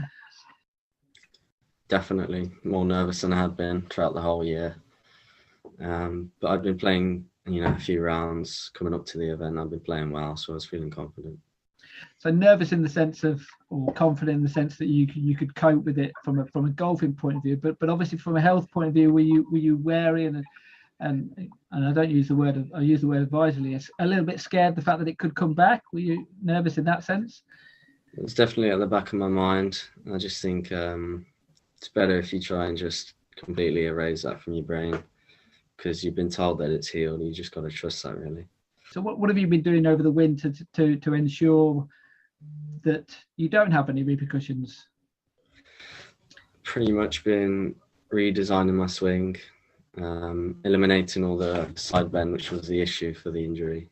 Definitely more nervous than I had been throughout the whole year. But I'd been playing, a few rounds coming up to the event. I've been playing well, so I was feeling confident. So nervous in the sense of, or confident in the sense that you could cope with it from a golfing point of view, but obviously from a health point of view, were you wary and I don't use the word, I use the word advisedly, a little bit scared the fact that it could come back? Were you nervous in that sense? It's definitely at the back of my mind. I just think it's better if you try and just completely erase that from your brain, because you've been told that it's healed. You just got to trust that, really. So what have you been doing over the winter to ensure that you don't have any repercussions? Pretty much been redesigning my swing, eliminating all the side bend, which was the issue for the injury.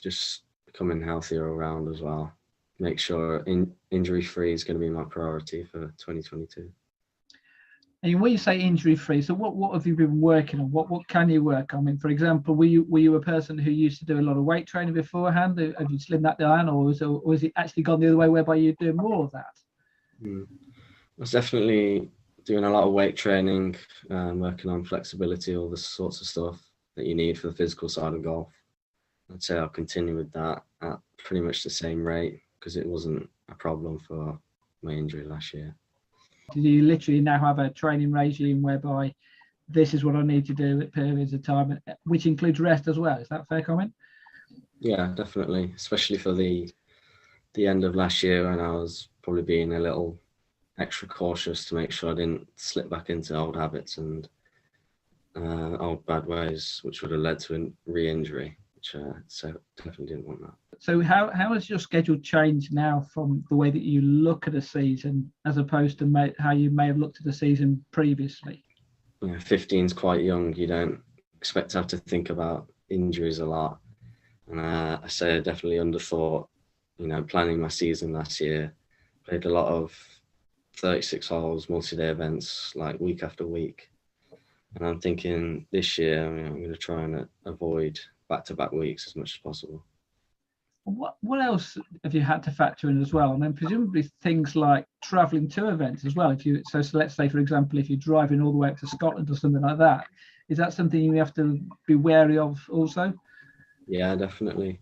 Just becoming healthier all around as well. Make sure injury-free is going to be my priority for 2022. And when you say injury-free, so what have you been working on? What can you work on? I mean, for example, were you a person who used to do a lot of weight training beforehand? Have you slimmed that down, or has it actually gone the other way, whereby you're doing more of that? I was definitely doing a lot of weight training, working on flexibility, all the sorts of stuff that you need for the physical side of golf. I'd say I'll continue with that at pretty much the same rate, because it wasn't a problem for my injury last year. Do you literally now have a training regime whereby this is what I need to do at periods of time, which includes rest as well? Is that a fair comment? Yeah, definitely, especially for the end of last year when I was probably being a little extra cautious to make sure I didn't slip back into old habits and old bad ways, which would have led to a re-injury, which so definitely didn't want that. So how has your schedule changed now from the way that you look at a season as opposed to how you may have looked at a season previously? 15 is quite young. You don't expect to have to think about injuries a lot. And I say I definitely underthought, planning my season last year. Played a lot of 36 holes, multi-day events, like week after week. And I'm thinking this year, I'm going to try and avoid back-to-back weeks as much as possible. What else have you had to factor in as well? And then presumably things like travelling to events as well. So let's say, for example, if you're driving all the way up to Scotland or something like that, is that something you have to be wary of also? Yeah, definitely.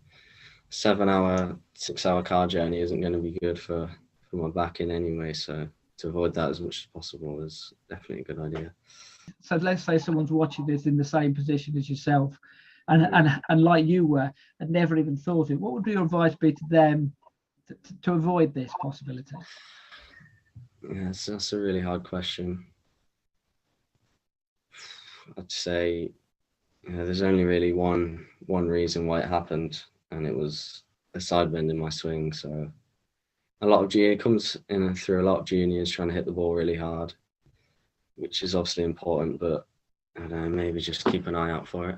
7-hour, 6-hour car journey isn't going to be good for my back in anyway. So to avoid that as much as possible is definitely a good idea. So let's say someone's watching this in the same position as yourself and like you were, and never even thought it. What would your advice be to them to avoid this possibility? Yeah, that's a really hard question. I'd say there's only really one reason why it happened, and it was a side bend in my swing. So it comes in through a lot of juniors trying to hit the ball really hard, which is obviously important, but I don't know, maybe just keep an eye out for it.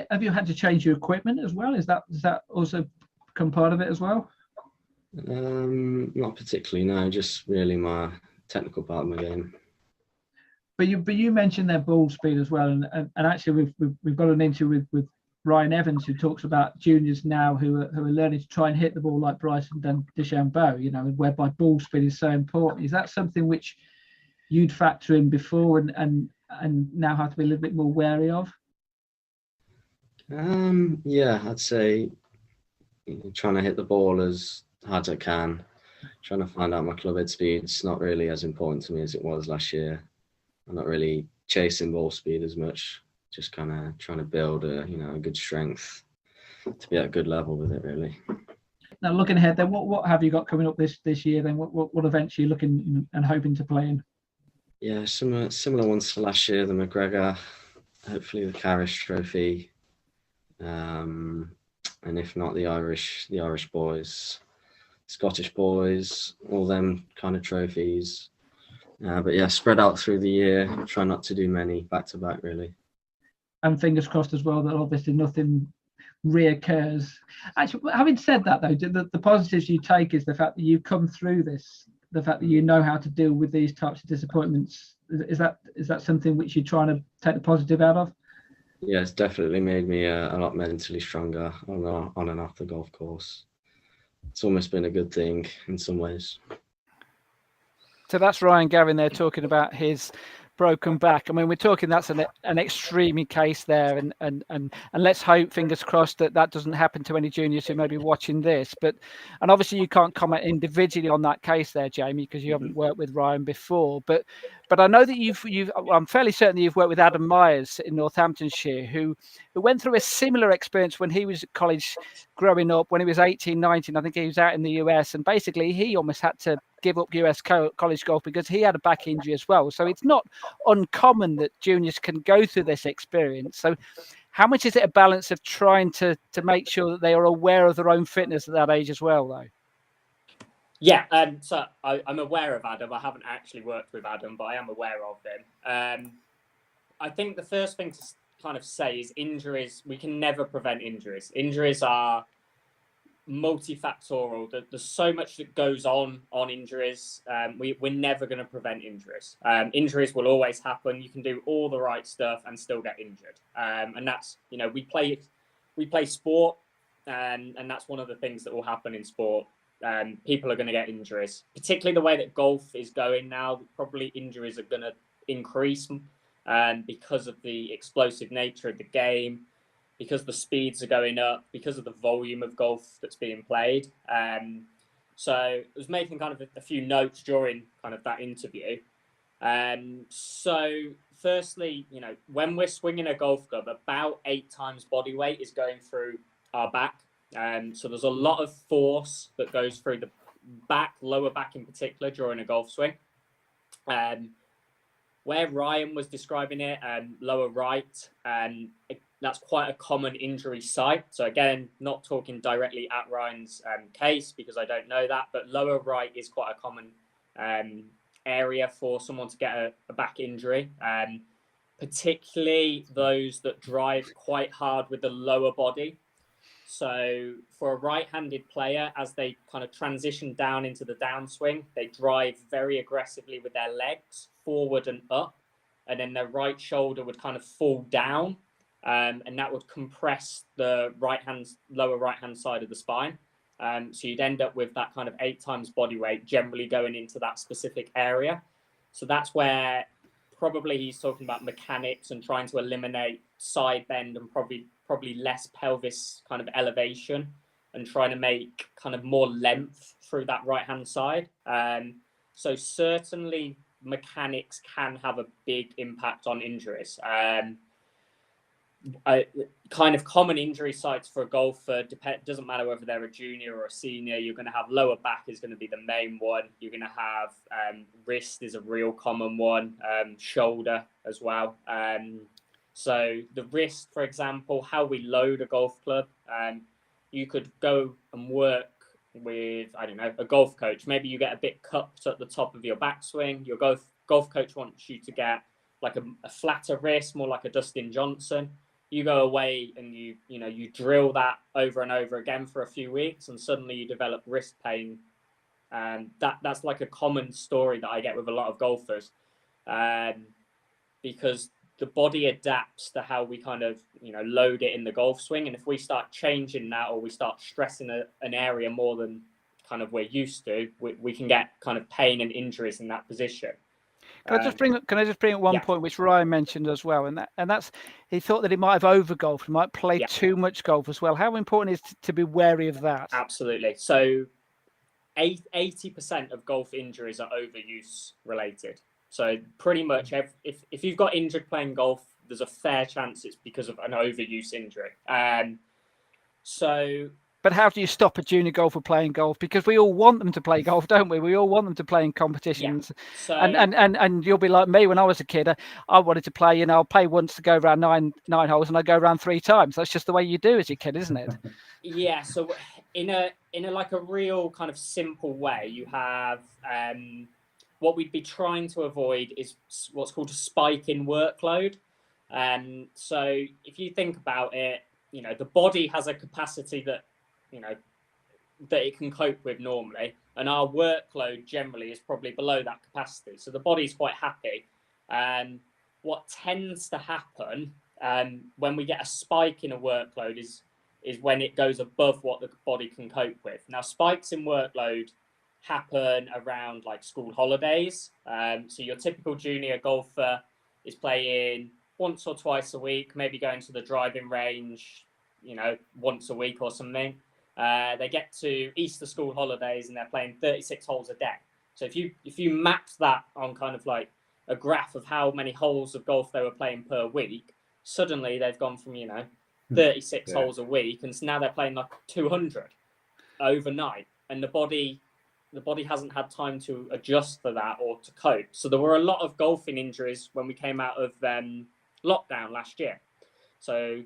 Have you had to change your equipment as well? Does that also become part of it as well? Not particularly, no. Just really my technical part of my game. But you mentioned their ball speed as well, and actually we've got an interview with Ryan Evans, who talks about juniors now who are learning to try and hit the ball like Bryson DeChambeau, whereby ball speed is so important. Is that something which you'd factor in before and now have to be a little bit more wary of? Yeah, I'd say trying to hit the ball as hard as I can, trying to find out my club head speed. It's not really as important to me as it was last year. I'm not really chasing ball speed as much, just kind of trying to build a good strength to be at a good level with it, really. Now, looking ahead, then, what have you got coming up this year? Then, what events are you looking and hoping to play in? Yeah, similar ones to last year. The McGregor, hopefully the Carrish Trophy, and if not the Irish boys, Scottish boys, all them kind of trophies. But yeah, spread out through the year. Try not to do many back to back, really. And fingers crossed as well that obviously nothing reoccurs. Actually, having said that, though, the positives you take is the fact that you've come through this, the fact that you know how to deal with these types of disappointments. Is that something which you're trying to take the positive out of? Yeah, it's definitely made me a lot mentally stronger on and off the golf course. It's almost been a good thing in some ways. So that's Ryan Gavin there talking about his broken back. I mean, we're talking that's an extreme case there, and let's hope, fingers crossed, that doesn't happen to any juniors who may be watching this. And obviously you can't comment individually on that case there, Jamie, because you haven't worked with Ryan before. But I know that I'm fairly certain that you've worked with Adam Myers in Northamptonshire, who went through a similar experience when he was at college growing up. When he was 18, 19, I think he was out in the US, and basically he almost had to give up US college golf because he had a back injury as well. So it's not uncommon that juniors can go through this experience. So how much is it a balance of trying to make sure that they are aware of their own fitness at that age as well, though? Yeah, so I'm aware of Adam. I haven't actually worked with Adam, but I am aware of him. I think the first thing to kind of say is injuries. We can never prevent injuries. Injuries are multifactorial. There's so much that goes on injuries. We're never going to prevent injuries. Injuries will always happen. You can do all the right stuff and still get injured. And that's, we play sport, and that's one of the things that will happen in sport. People are going to get injuries, particularly the way that golf is going now. Probably injuries are going to increase because of the explosive nature of the game, because the speeds are going up, because of the volume of golf that's being played. So I was making kind of a few notes during kind of that interview. So firstly, you know, when we're swinging a golf club, about 8 times body weight is going through our back. So there's a lot of force that goes through the back, lower back in particular, during a golf swing. Where Ryan was describing it, lower right, that's quite a common injury site. So again, not talking directly at Ryan's case because I don't know that, but lower right is quite a common area for someone to get a back injury, particularly those that drive quite hard with the lower body. So for a right-handed player, as they kind of transition down into the downswing, they drive very aggressively with their legs forward and up, and then their right shoulder would kind of fall down, and that would compress the lower right-hand side of the spine. So you'd end up with that kind of 8 times body weight generally going into that specific area. So that's where probably he's talking about mechanics and trying to eliminate side bend and probably less pelvis kind of elevation and trying to make kind of more length through that right-hand side. So certainly mechanics can have a big impact on injuries. Kind of common injury sites for a golfer, doesn't matter whether they're a junior or a senior, you're going to have lower back is going to be the main one. You're going to have wrist is a real common one, shoulder as well. So the wrist, for example, how we load a golf club, you could go and work with, I don't know, a golf coach. Maybe you get a bit cupped at the top of your backswing. Your golf coach wants you to get like a flatter wrist, more like a Dustin Johnson. You go away and you drill that over and over again for a few weeks, and suddenly you develop wrist pain. And that's like a common story that I get with a lot of golfers, because the body adapts to how we kind of load it in the golf swing, and if we start changing that or we start stressing an area more than kind of we're used to, we can get kind of pain and injuries in that position. Can I just bring up one point which Ryan mentioned as well, and that's he thought that he might have over golfed, he might play too much golf as well. How important is to be wary of that? Absolutely. So 80% of golf injuries are overuse related. So pretty much if you've got injured playing golf, there's a fair chance it's because of an overuse injury. But how do you stop a junior golfer playing golf? Because we all want them to play golf, don't we? We all want them to play in competitions. Yeah. So, and you'll be like me when I was a kid. I wanted to play, I'll play once to go around nine holes, and I go around 3 times. That's just the way you do as a kid, isn't it? Yeah. So in a like a real kind of simple way, you have what we'd be trying to avoid is what's called a spike in workload. So if you think about it, the body has a capacity that that it can cope with normally, and our workload generally is probably below that capacity. So the body's quite happy. What tends to happen when we get a spike in a workload is when it goes above what the body can cope with. Now, spikes in workload happen around like school holidays. So your typical junior golfer is playing once or twice a week, maybe going to the driving range, once a week or something. They get to Easter school holidays and they're playing 36 holes a day. So if you map that on kind of like a graph of how many holes of golf they were playing per week, suddenly they've gone from 36 holes a week, and now they're playing like 200 overnight, and the body hasn't had time to adjust for that or to cope. So there were a lot of golfing injuries when we came out of lockdown last year. So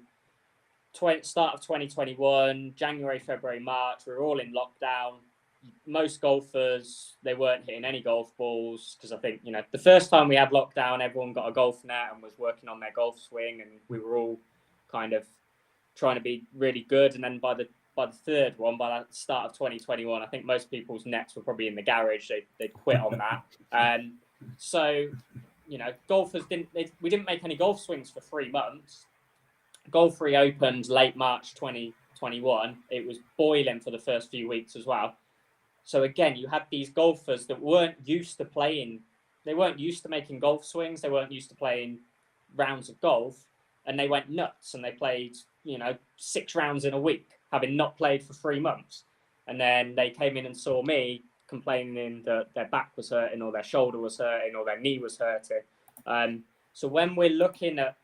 start of 2021, January, February, March, we were all in lockdown. Most golfers, they weren't hitting any golf balls because I think, the first time we had lockdown, everyone got a golf net and was working on their golf swing, and we were all kind of trying to be really good. And then by the third one, by the start of 2021, I think most people's nets were probably in the garage. They'd quit on that. And so, golfers we didn't make any golf swings for 3 months. Golf reopened late March 2021. It was boiling for the first few weeks as well. So again, you had these golfers that weren't used to playing. They weren't used to making golf swings. They weren't used to playing rounds of golf, and they went nuts and they played, 6 rounds in a week, having not played for 3 months. and then they came in and saw me complaining that their back was hurting or their shoulder was hurting or their knee was hurting. So when we're looking at,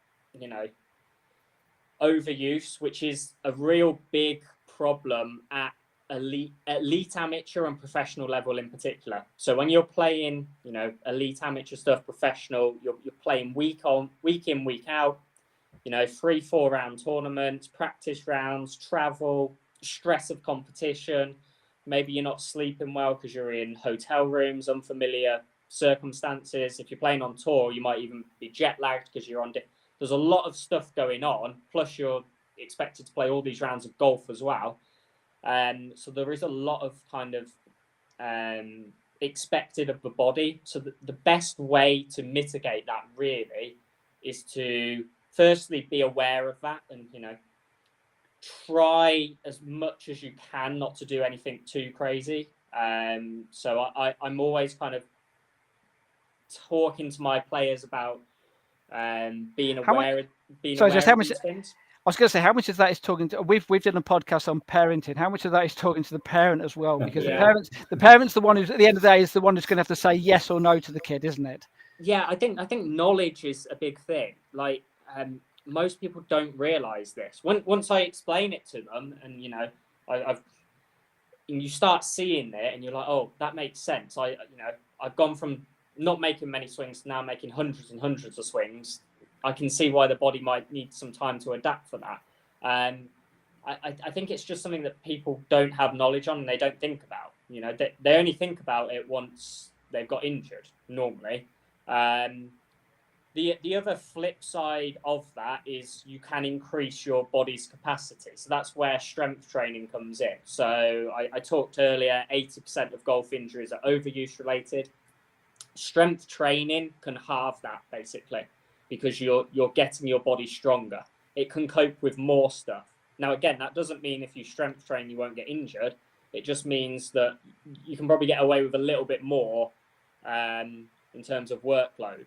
overuse, which is a real big problem at elite amateur and professional level in particular. So when you're playing, elite amateur stuff, professional, you're playing week in, week out, 3-4 round tournaments, practice rounds, travel, stress of competition. Maybe you're not sleeping well because you're in hotel rooms, unfamiliar circumstances. If you're playing on tour, you might even be jet lagged because you're on. There's a lot of stuff going on. Plus, you're expected to play all these rounds of golf as well. So there is a lot of kind of expected of the body. So the best way to mitigate that really is to firstly be aware of that and, try as much as you can not to do anything too crazy. So I'm always kind of talking to my players about being aware of these things. I was going to say, how much of that is talking to? We've done a podcast on parenting. How much of that is talking to the parent as well? Because the parent's the one who's at the end of the day is the one who's going to have to say yes or no to the kid, isn't it? Yeah, I think knowledge is a big thing. Like most people don't realize this. Once I explain it to them, and you start seeing it, and you're like, oh, that makes sense. I've gone from not making many swings to now making hundreds and hundreds of swings. I can see why the body might need some time to adapt for that. I think it's just something that people don't have knowledge on and they don't think about. They only think about it once they've got injured normally. The other flip side of that is you can increase your body's capacity. So that's where strength training comes in. So I talked earlier, 80% of golf injuries are overuse related. Strength training can halve that basically, because you're getting your body stronger. It can cope with more stuff. Now, again, that doesn't mean if you strength train, you won't get injured. It just means that you can probably get away with a little bit more in terms of workload.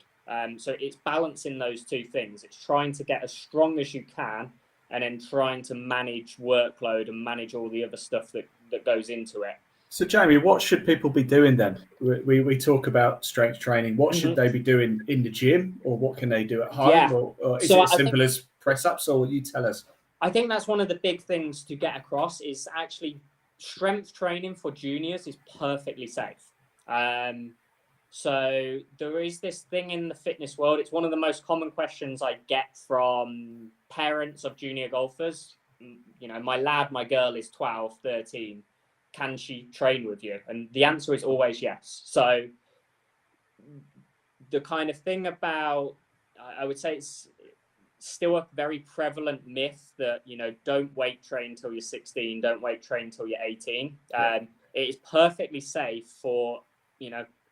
So it's balancing those two things. It's trying to get as strong as you can and then trying to manage workload and manage all the other stuff that goes into it. So, Jamie, what should people be doing then? We talk about strength training. What should they be doing in the gym, or what can they do at home? Yeah. Or is it as simple as press-ups, or you tell us? I think that's one of the big things to get across is actually strength training for juniors is perfectly safe. So there is this thing in the fitness world. It's one of the most common questions I get from parents of junior golfers. My girl is 12, 13. Can she train with you? And the answer is always yes. So the kind of thing about, I would say it's still a very prevalent myth that, don't weight train until you're 16, don't weight train until you're 18. It is perfectly safe for,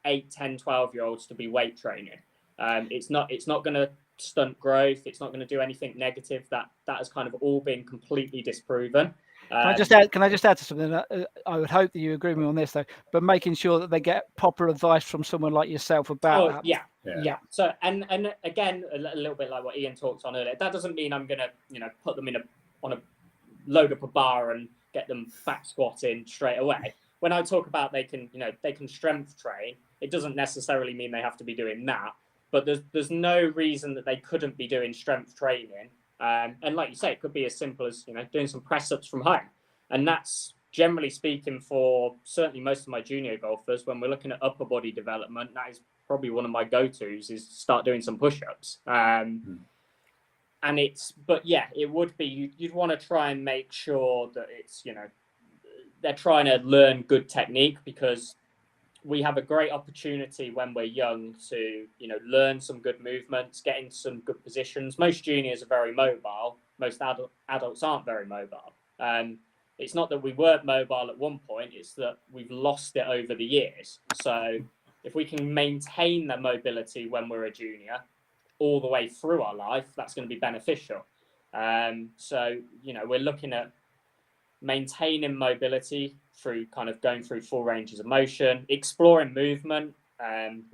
8, 10, 12-year-olds to be weight training. It's not going to stunt growth. It's not going to do anything negative. That has kind of all been completely disproven. Can I just add to something? I would hope that you agree with me on this, though. But making sure that they get proper advice from someone like yourself about that. Yeah. So and again, a little bit like what Ian talked on earlier. That doesn't mean I'm going to put them load up a bar and get them back squatting straight away. When I talk about they can strength train, it doesn't necessarily mean they have to be doing that. But there's no reason that they couldn't be doing strength training. And like you say, it could be as simple as, doing some press ups from home. And that's generally speaking for certainly most of my junior golfers, when we're looking at upper body development, that is probably one of my go-tos is start doing some push-ups. And it would be, you'd want to try and make sure that it's, they're trying to learn good technique, because we have a great opportunity when we're young to, learn some good movements, get into some good positions. Most juniors are very mobile. Most adults aren't very mobile. It's not that we weren't mobile at one point, it's that we've lost it over the years. So if we can maintain that mobility when we're a junior all the way through our life, that's going to be beneficial. So, we're looking at maintaining mobility through kind of going through full ranges of motion, exploring movement,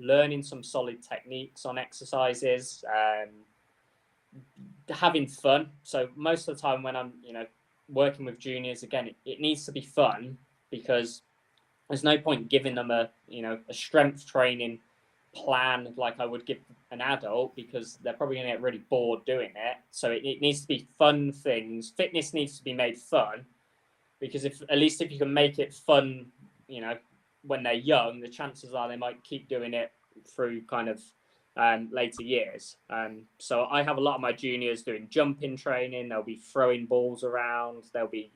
learning some solid techniques on exercises, having fun. So most of the time when I'm, working with juniors, again, it needs to be fun, because there's no point giving them a strength training plan like I would give an adult, because they're probably going to get really bored doing it. So it needs to be fun things. Fitness needs to be made fun, because if you can make it fun, when they're young, the chances are they might keep doing it through kind of later years. So I have a lot of my juniors doing jumping training. They'll be throwing balls around. They'll be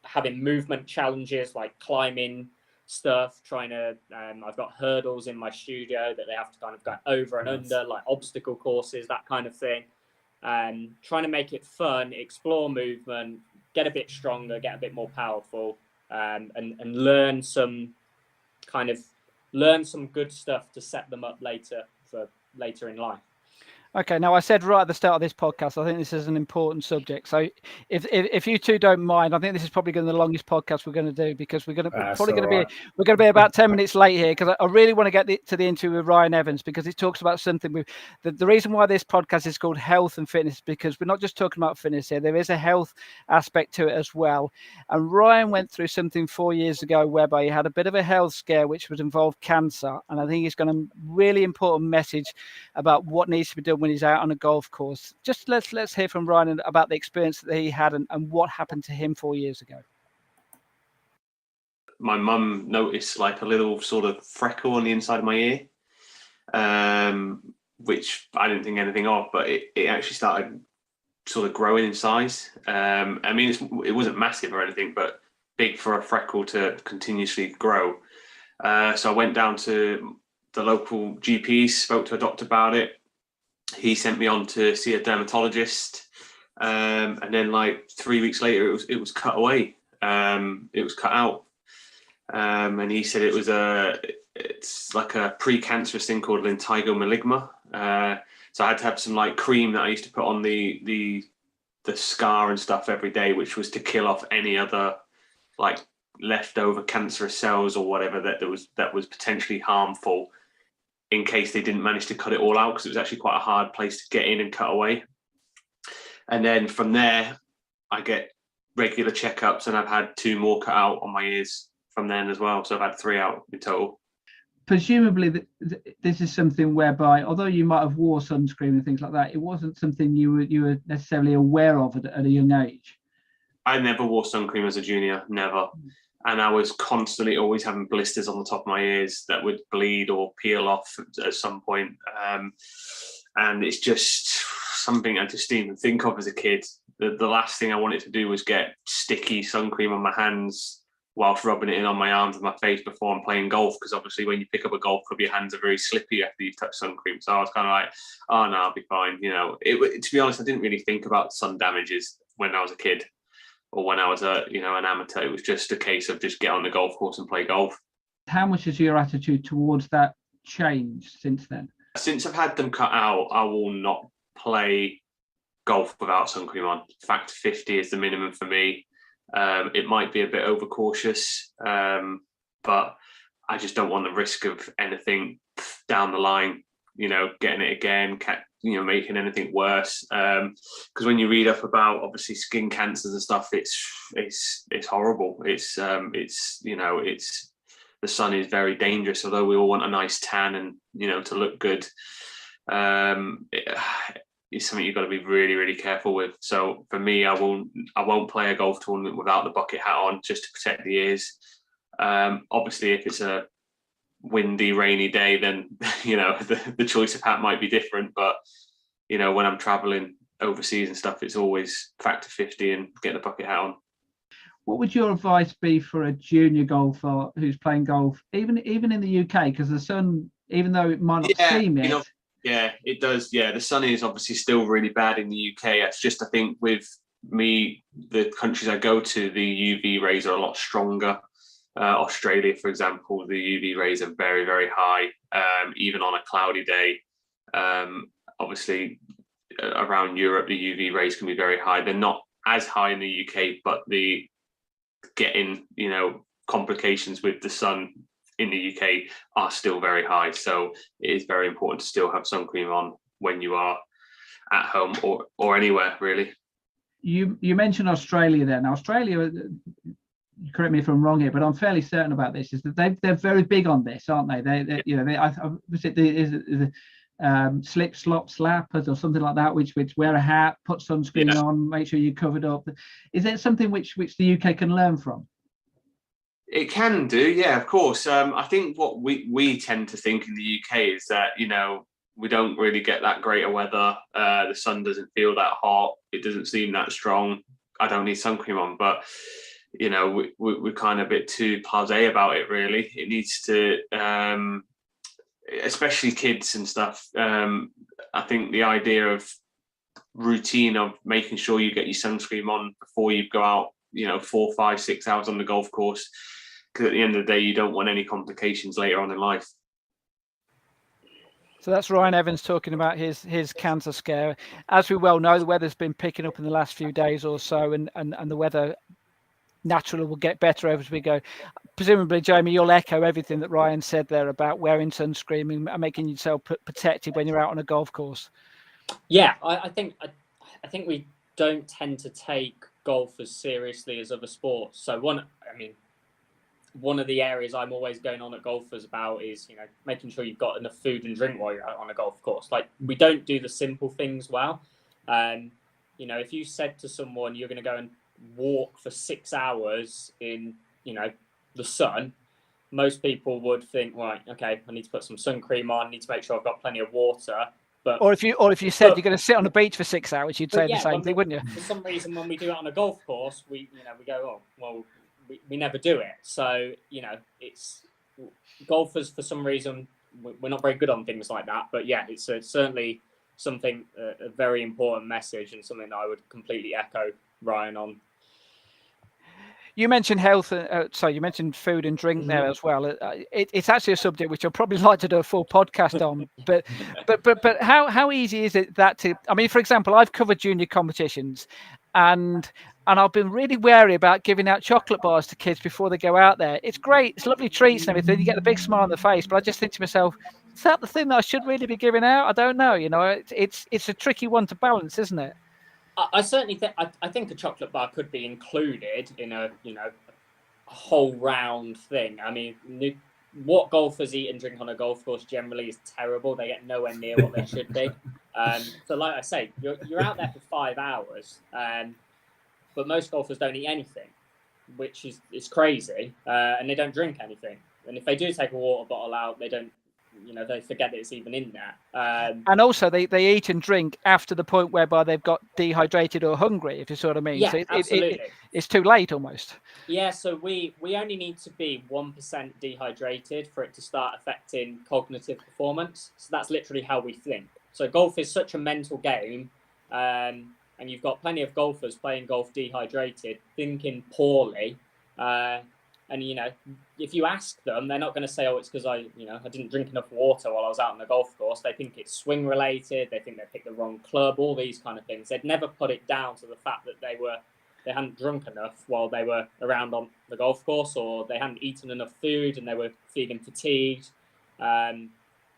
having movement challenges like climbing stuff, trying to I've got hurdles in my studio that they have to kind of go over and under, like obstacle courses, that kind of thing. Trying to make it fun, explore movement, get a bit stronger, get a bit more powerful, and learn some good stuff to set them up later in life. Okay, now I said right at the start of this podcast, I think this is an important subject. So if you two don't mind, I think this is probably going to be the longest podcast we're going to do, because we're going to be about 10 minutes late here, because I really want to get to the interview with Ryan Evans, because it talks about something the reason why this podcast is called Health and Fitness, because we're not just talking about fitness here. There is a health aspect to it as well. And Ryan went through something 4 years ago whereby he had a bit of a health scare, which would involve cancer. And I think he's got a really important message about what needs to be done when he's out on a golf course. Just let's hear from Ryan about the experience that he had and what happened to him 4 years ago. My mum noticed like a little sort of freckle on the inside of my ear, which I didn't think anything of, but it actually started sort of growing in size. I mean, it wasn't massive or anything, but big for a freckle to continuously grow. So I went down to the local GP, spoke to a doctor about it. He sent me on to see a dermatologist, and then like 3 weeks later, it was cut away. It was cut out, and he said it's like a precancerous thing called lentigo maligna. So I had to have some like cream that I used to put on the scar and stuff every day, which was to kill off any other like leftover cancerous cells or whatever that was potentially harmful, in case they didn't manage to cut it all out, because it was actually quite a hard place to get in and cut away. And then from there, I get regular checkups, and I've had 2 more cut out on my ears from then as well. So I've had 3 out in total. Presumably, this is something whereby, although you might have wore sunscreen and things like that, it wasn't something you were necessarily aware of at a young age. I never wore sun cream as a junior, never. And I was constantly always having blisters on the top of my ears that would bleed or peel off at some point. And it's just something I just didn't even think of as a kid. The last thing I wanted to do was get sticky sun cream on my hands whilst rubbing it in on my arms and my face before I'm playing golf, because obviously when you pick up a golf club, your hands are very slippy after you've touched sun cream. So I was kind of like, oh no, I'll be fine. To be honest, I didn't really think about sun damages when I was a kid, or when I was an amateur. It was just a case of just get on the golf course and play golf. How much has your attitude towards that changed since then? Since I've had them cut out, I will not play golf without sun cream on. Factor 50 is the minimum for me. It might be a bit overcautious, but I just don't want the risk of anything down the line, getting it again, making anything worse. Because when you read up about obviously skin cancers and stuff, it's horrible. It's the sun is very dangerous. Although we all want a nice tan and to look good, it's something you've got to be really, really careful with. So for me, I won't play a golf tournament without the bucket hat on, just to protect the ears. Obviously, if it's a windy, rainy day, then the choice of hat might be different. But when I'm traveling overseas and stuff, it's always factor 50 and get the bucket hat on. What would your advice be for a junior golfer who's playing golf, even in the UK? Because the sun, even though it might not seem it. Yeah, it does. Yeah, the sun is obviously still really bad in the UK. It's just, I think with me, the countries I go to, the UV rays are a lot stronger. Australia, for example, the UV rays are very, very high, even on a cloudy day. Obviously, around Europe, the UV rays can be very high. They're not as high in the UK, but the getting, complications with the sun in the UK are still very high. So it is very important to still have sun cream on when you are at home or anywhere, really. You mentioned Australia there. Now, Australia, correct me if I'm wrong here, but I'm fairly certain about this, is that they're very big on this, aren't they? Was it the slip, slop, slappers or something like that, which wear a hat, put sunscreen on, make sure you're covered up. Is it something which the UK can learn from? It can do, yeah, of course. I think what we tend to think in the UK is that, we don't really get that greater weather. The sun doesn't feel that hot. It doesn't seem that strong. I don't need sun cream on, but we're kind of a bit too blasé about it, really. It needs to, especially kids and stuff. I think the idea of routine of making sure you get your sunscreen on before you go out, 4, 5, 6 hours on the golf course, because at the end of the day, you don't want any complications later on in life. So that's Ryan Evans talking about his cancer scare. As we well know, the weather's been picking up in the last few days or so, and the weather naturally will get better as we go. Presumably, Jamie, you'll echo everything that Ryan said there about wearing sunscreen and making yourself protected when you're out on a golf course. Yeah, I think we don't tend to take golf as seriously as other sports. So one of the areas I'm always going on at golfers about is, making sure you've got enough food and drink while you're out on a golf course. Like, we don't do the simple things well. If you said to someone you're going to go and walk for 6 hours in, the sun, most people would think, right, okay, I need to put some sun cream on, I need to make sure I've got plenty of water. But or if you said you're going to sit on the beach for 6 hours, you'd say the same thing, wouldn't you? For some reason, when we do it on a golf course, we go, oh, well, we never do it. So, it's golfers, for some reason, we're not very good on things like that. But yeah, it's certainly something, a very important message, and something that I would completely echo Ryan on. You mentioned health. You mentioned food and drink there as well. It's actually a subject which I'd probably like to do a full podcast on. But how easy is it for example, I've covered junior competitions, and I've been really wary about giving out chocolate bars to kids before they go out there. It's great, it's lovely treats and everything. You get the big smile on the face, but I just think to myself, is that the thing that I should really be giving out? I don't know. It's a tricky one to balance, isn't it? I certainly think I think a chocolate bar could be included in a whole round thing. I mean, what golfers eat and drink on a golf course generally is terrible. They get nowhere near what they should be. So, like I say, you're out there for 5 hours, but most golfers don't eat anything, which is crazy, and they don't drink anything. And if they do take a water bottle out, they don't. They forget that it's even in there. And also, they eat and drink after the point whereby they've got dehydrated or hungry, if you sort of mean. Yeah, so absolutely. It's too late almost. Yeah, so we only need to be 1% dehydrated for it to start affecting cognitive performance. So that's literally how we think. So golf is such a mental game, and you've got plenty of golfers playing golf dehydrated, thinking poorly. And, if you ask them, they're not going to say, oh, it's because I didn't drink enough water while I was out on the golf course. They think it's swing related. They think they picked the wrong club, all these kind of things. They'd never put it down to the fact that they hadn't drunk enough while they were around on the golf course, or they hadn't eaten enough food and they were feeling fatigued.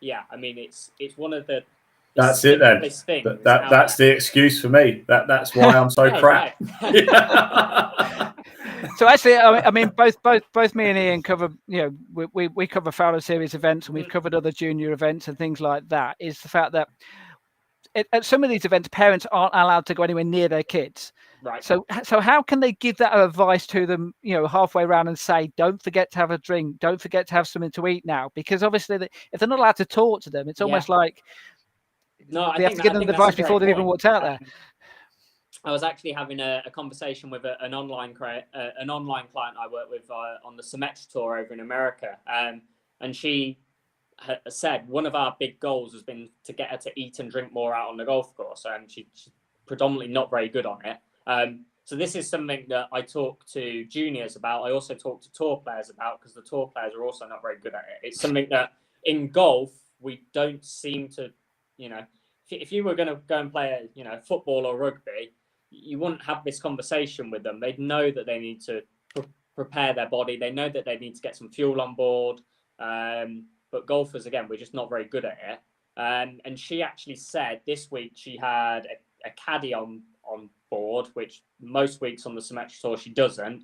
It's one of the That's it then. That's the excuse for me. That's why I'm so crap. So actually, both me and Ian cover, we cover Fowler Series events, and we've covered other junior events and things like that. Is the fact that at some of these events, parents aren't allowed to go anywhere near their kids. Right. So how can they give that advice to them, halfway around and say, don't forget to have a drink, don't forget to have something to eat now? Because obviously, if they're not allowed to talk to them, it's almost like they have to give them the advice before they've even walked out there. I was actually having a conversation with an online client I work with on the Symmetra Tour over in America, and she said one of our big goals has been to get her to eat and drink more out on the golf course, and she's predominantly not very good on it. So this is something that I talk to juniors about. I also talk to tour players about, because the tour players are also not very good at it. It's something that in golf we don't seem to, if you were going to go and play football or rugby, you wouldn't have this conversation with them. They'd know that they need to prepare their body. They know that they need to get some fuel on board. But golfers, again, we're just not very good at it. And she actually said this week she had a caddy on board, which most weeks on the Symmetra Tour she doesn't.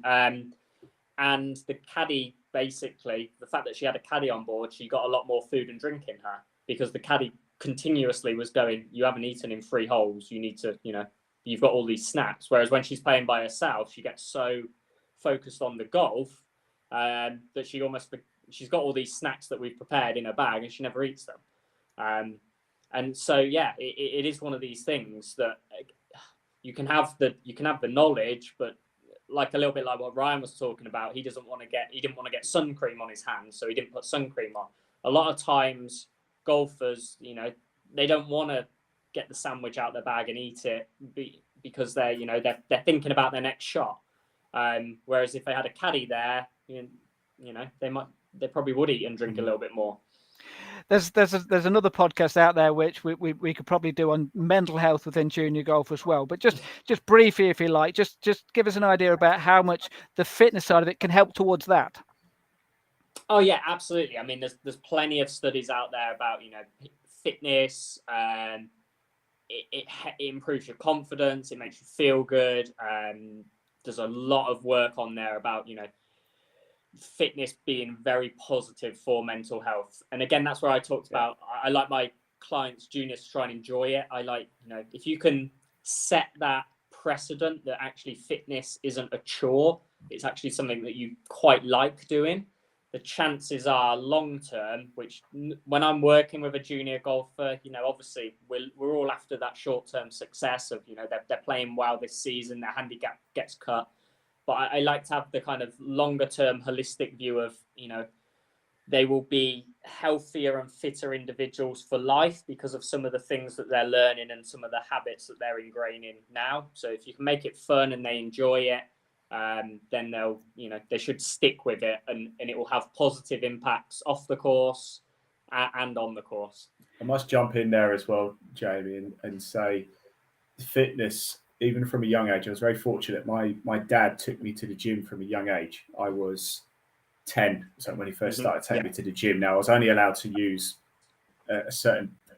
And the caddy, basically, the fact that she had a caddy on board, she got a lot more food and drink in her, because the caddy continuously was going, you haven't eaten in 3 holes, you need to, you've got all these snacks. Whereas when she's playing by herself, she gets so focused on the golf that she's got all these snacks that we've prepared in her bag, and she never eats them. And so, yeah, it is one of these things that you can have the knowledge, but like a little bit like what Ryan was talking about, he didn't want to get sun cream on his hands, so he didn't put sun cream on. A lot of times, golfers, they don't want to get the sandwich out their bag and eat it because they're thinking about their next shot. Whereas if they had a caddy there, they probably would eat and drink a little bit more. There's another podcast out there which we could probably do on mental health within junior golf as well. But just briefly, if you like, just give us an idea about how much the fitness side of it can help towards that. Oh yeah, absolutely. I mean, there's plenty of studies out there about fitness. It improves your confidence. It makes you feel good. There's a lot of work on there about fitness being very positive for mental health. And again, that's where I talked about, I like my clients, juniors, to try and enjoy it. I like, if you can set that precedent that actually fitness isn't a chore, it's actually something that you quite like doing, the chances are long term, which when I'm working with a junior golfer, obviously we're all after that short term success of, they're playing well this season, their handicap gets cut. But I like to have the kind of longer term holistic view of, they will be healthier and fitter individuals for life because of some of the things that they're learning and some of the habits that they're ingraining now. So if you can make it fun and they enjoy it, then they'll, they should stick with it, and it will have positive impacts off the course and on the course. I must jump in there as well, Jamie, and say fitness, even from a young age, I was very fortunate. My dad took me to the gym from a young age. I was 10, so when he first started taking me to the gym. Now, I was only allowed to use a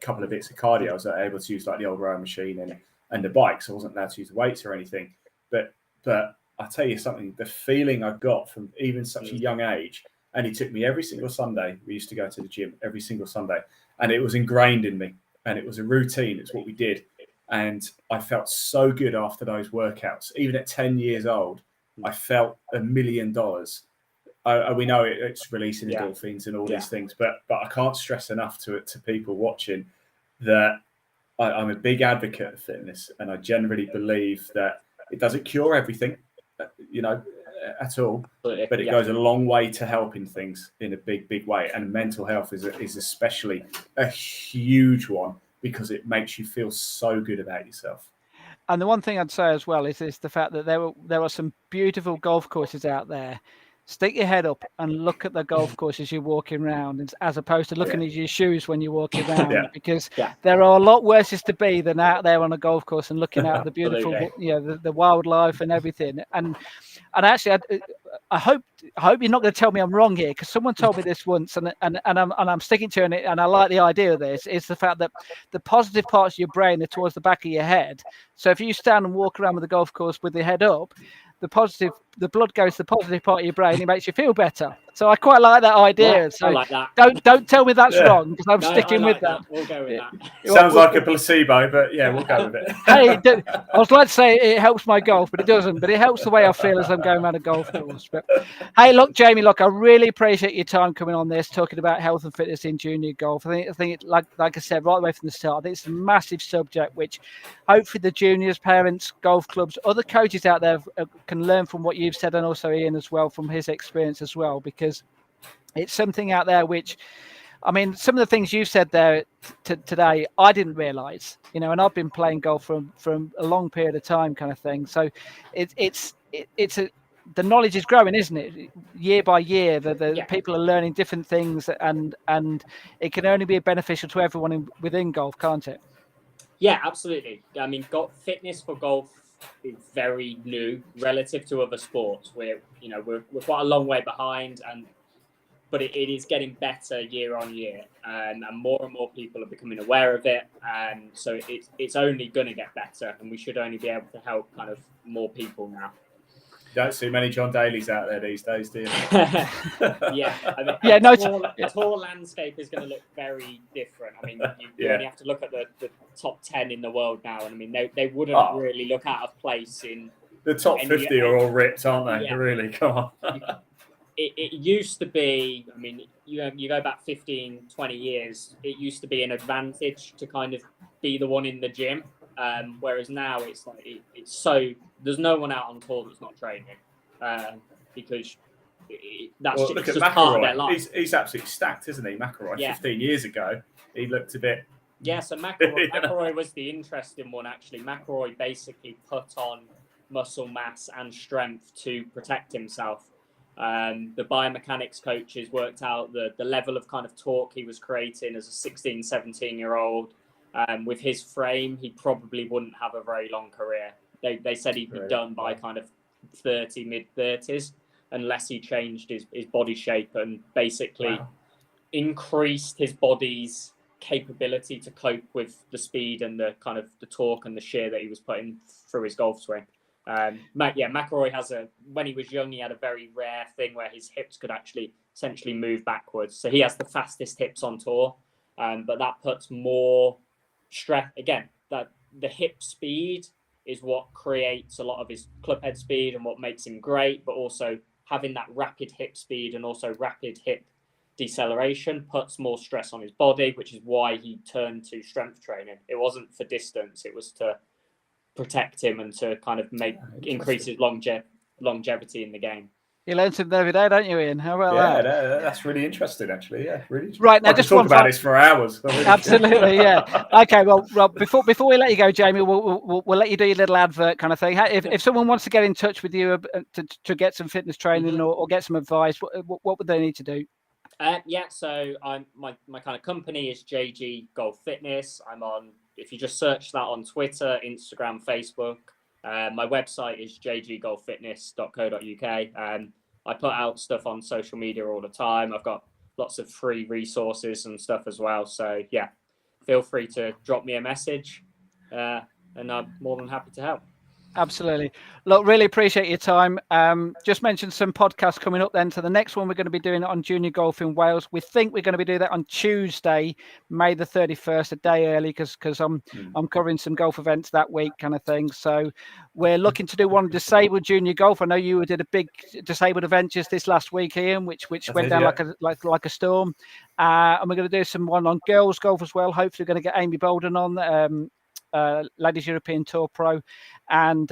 couple of bits of cardio. I was able to use like the old rowing machine and the bikes. I wasn't allowed to use the weights or anything. But I'll tell you something, the feeling I got from even such a young age, and he took me every single Sunday. We used to go to the gym every single Sunday, and it was ingrained in me, and it was a routine. It's what we did. And I felt so good after those workouts. Even at 10 years old, I felt $1 million. We know it's releasing endorphins and all these things, but I can't stress enough to people watching that I'm a big advocate of fitness, and I generally believe that it doesn't cure everything, at all, but it goes a long way to helping things in a big way. And mental health is especially a huge one, because it makes you feel so good about yourself. And the one thing I'd say as well is the fact that there are some beautiful golf courses out there. Stick your head up and look at the golf course as you're walking around, as opposed to looking at your shoes when you're walking around, because there are a lot worse to be than out there on a golf course and looking at the beautiful, the wildlife and everything. And actually, I hope you're not going to tell me I'm wrong here, because someone told me this once, and I'm sticking to it, and I like the idea of this. It's the fact that the positive parts of your brain are towards the back of your head. So if you stand and walk around with the golf course with your head up, the blood goes to the positive part of your brain. It makes you feel better. So I quite like that idea. Yeah, so I like that. Don't tell me that's wrong, because I'm sticking with that. We'll go with that. Sounds like a placebo, but we'll go with it. Hey, I was like to say it helps my golf, but it doesn't. But it helps the way I feel as I'm going around a golf course. But hey, look, Jamie, I really appreciate your time coming on this, talking about health and fitness in junior golf. I think like I said right away from the start, I think it's a massive subject which hopefully the juniors, parents, golf clubs, other coaches out there can learn from what you've said, and also Ian as well, from his experience as well, because it's something out there which, I mean, some of the things you said there today, I didn't realise, and I've been playing golf from a long period of time, kind of thing. So the knowledge is growing, isn't it? Year by year, the people are learning different things, and it can only be beneficial to everyone within golf, can't it? Yeah, absolutely. I mean, fitness for golf is very new relative to other sports. We're quite a long way behind, but it is getting better year on year, and more people are becoming aware of it. So it's only going to get better, and we should only be able to help kind of more people now. Don't see many John Daly's out there these days, do you? Yeah, I mean, Yeah, no, tour landscape is going to look very different. I mean, you only have to look at the top 10 in the world now, and I mean, they wouldn't really look out of place in the top 50 are all ripped, aren't they? Yeah. Really, come on. It used to be, I mean, you go back 15, 20 years, it used to be an advantage to kind of be the one in the gym. Whereas now it's like, it's so, there's no one out on tour that's not training. Because that's just part of their life. He's absolutely stacked, isn't he? McElroy, 15 years ago, he looked a bit... Yeah, so McElroy was the interesting one, actually. McElroy basically put on muscle mass and strength to protect himself. The biomechanics coaches worked out the level of kind of torque he was creating as a 16, 17-year-old. With his frame, he probably wouldn't have a very long career. They said he'd be done by kind of 30, mid-30s, unless he changed his body shape and basically increased his body's capability to cope with the speed and the kind of the torque and the shear that he was putting through his golf swing. McElroy has when he was young, he had a very rare thing where his hips could actually essentially move backwards. So he has the fastest hips on tour, but that puts more stress. Again, that the hip speed is what creates a lot of his club head speed and what makes him great, but also having that rapid hip speed and also rapid hip deceleration puts more stress on his body, which is why he turned to strength training. It wasn't for distance, it was to protect him and to kind of increase his longevity in the game. You learn something every day, don't you, Ian? How about that? Yeah, that's really interesting, actually. Yeah, really interesting. Right, now I just could talk about this for hours. Really absolutely, yeah. Okay, well, before we let you go, Jamie, we'll let you do your little advert kind of thing. If someone wants to get in touch with you to get some fitness training or get some advice, what would they need to do? So my kind of company is JG Golf Fitness. I'm on, if you just search that on Twitter, Instagram, Facebook. My website is jggolffitness.co.uk. I put out stuff on social media all the time. I've got lots of free resources and stuff as well. So yeah, feel free to drop me a message, and I'm more than happy to help. Absolutely. Look, really appreciate your time. Just mentioned some podcasts coming up then. So the next one we're going to be doing it on junior golf in Wales. We think we're going to be doing that on Tuesday, May the 31st, a day early, because I'm covering some golf events that week kind of thing. So we're looking to do one disabled junior golf. I know you did a big disabled event just this last week, Ian, which went down like a storm. And we're going to do one on girls golf as well. Hopefully we're going to get Amy Bolden on, Ladies European Tour Pro, and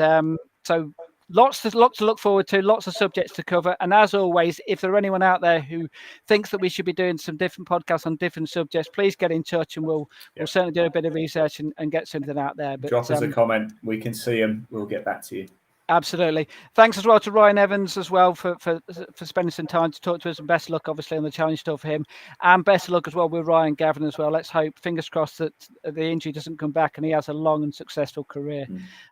so lots to look forward to, lots of subjects to cover. And as always, if there are anyone out there who thinks that we should be doing some different podcasts on different subjects, please get in touch and we'll certainly do a bit of research and get something out there. But drop us a comment, we can see them, we'll get back to you. Absolutely. Thanks as well to Ryan Evans as well for spending some time to talk to us, and best of luck obviously on the challenge tour for him, and best of luck as well with Ryan Gavin as well. Let's hope, fingers crossed, that the injury doesn't come back and he has a long and successful career.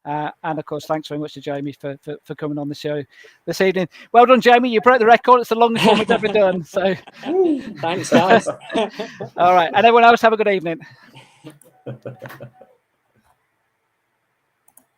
And of course, thanks very much to Jamie for coming on the show this evening. Well done, Jamie. You broke the record. It's the longest one we've ever done. So thanks, guys. All right. And everyone else, have a good evening.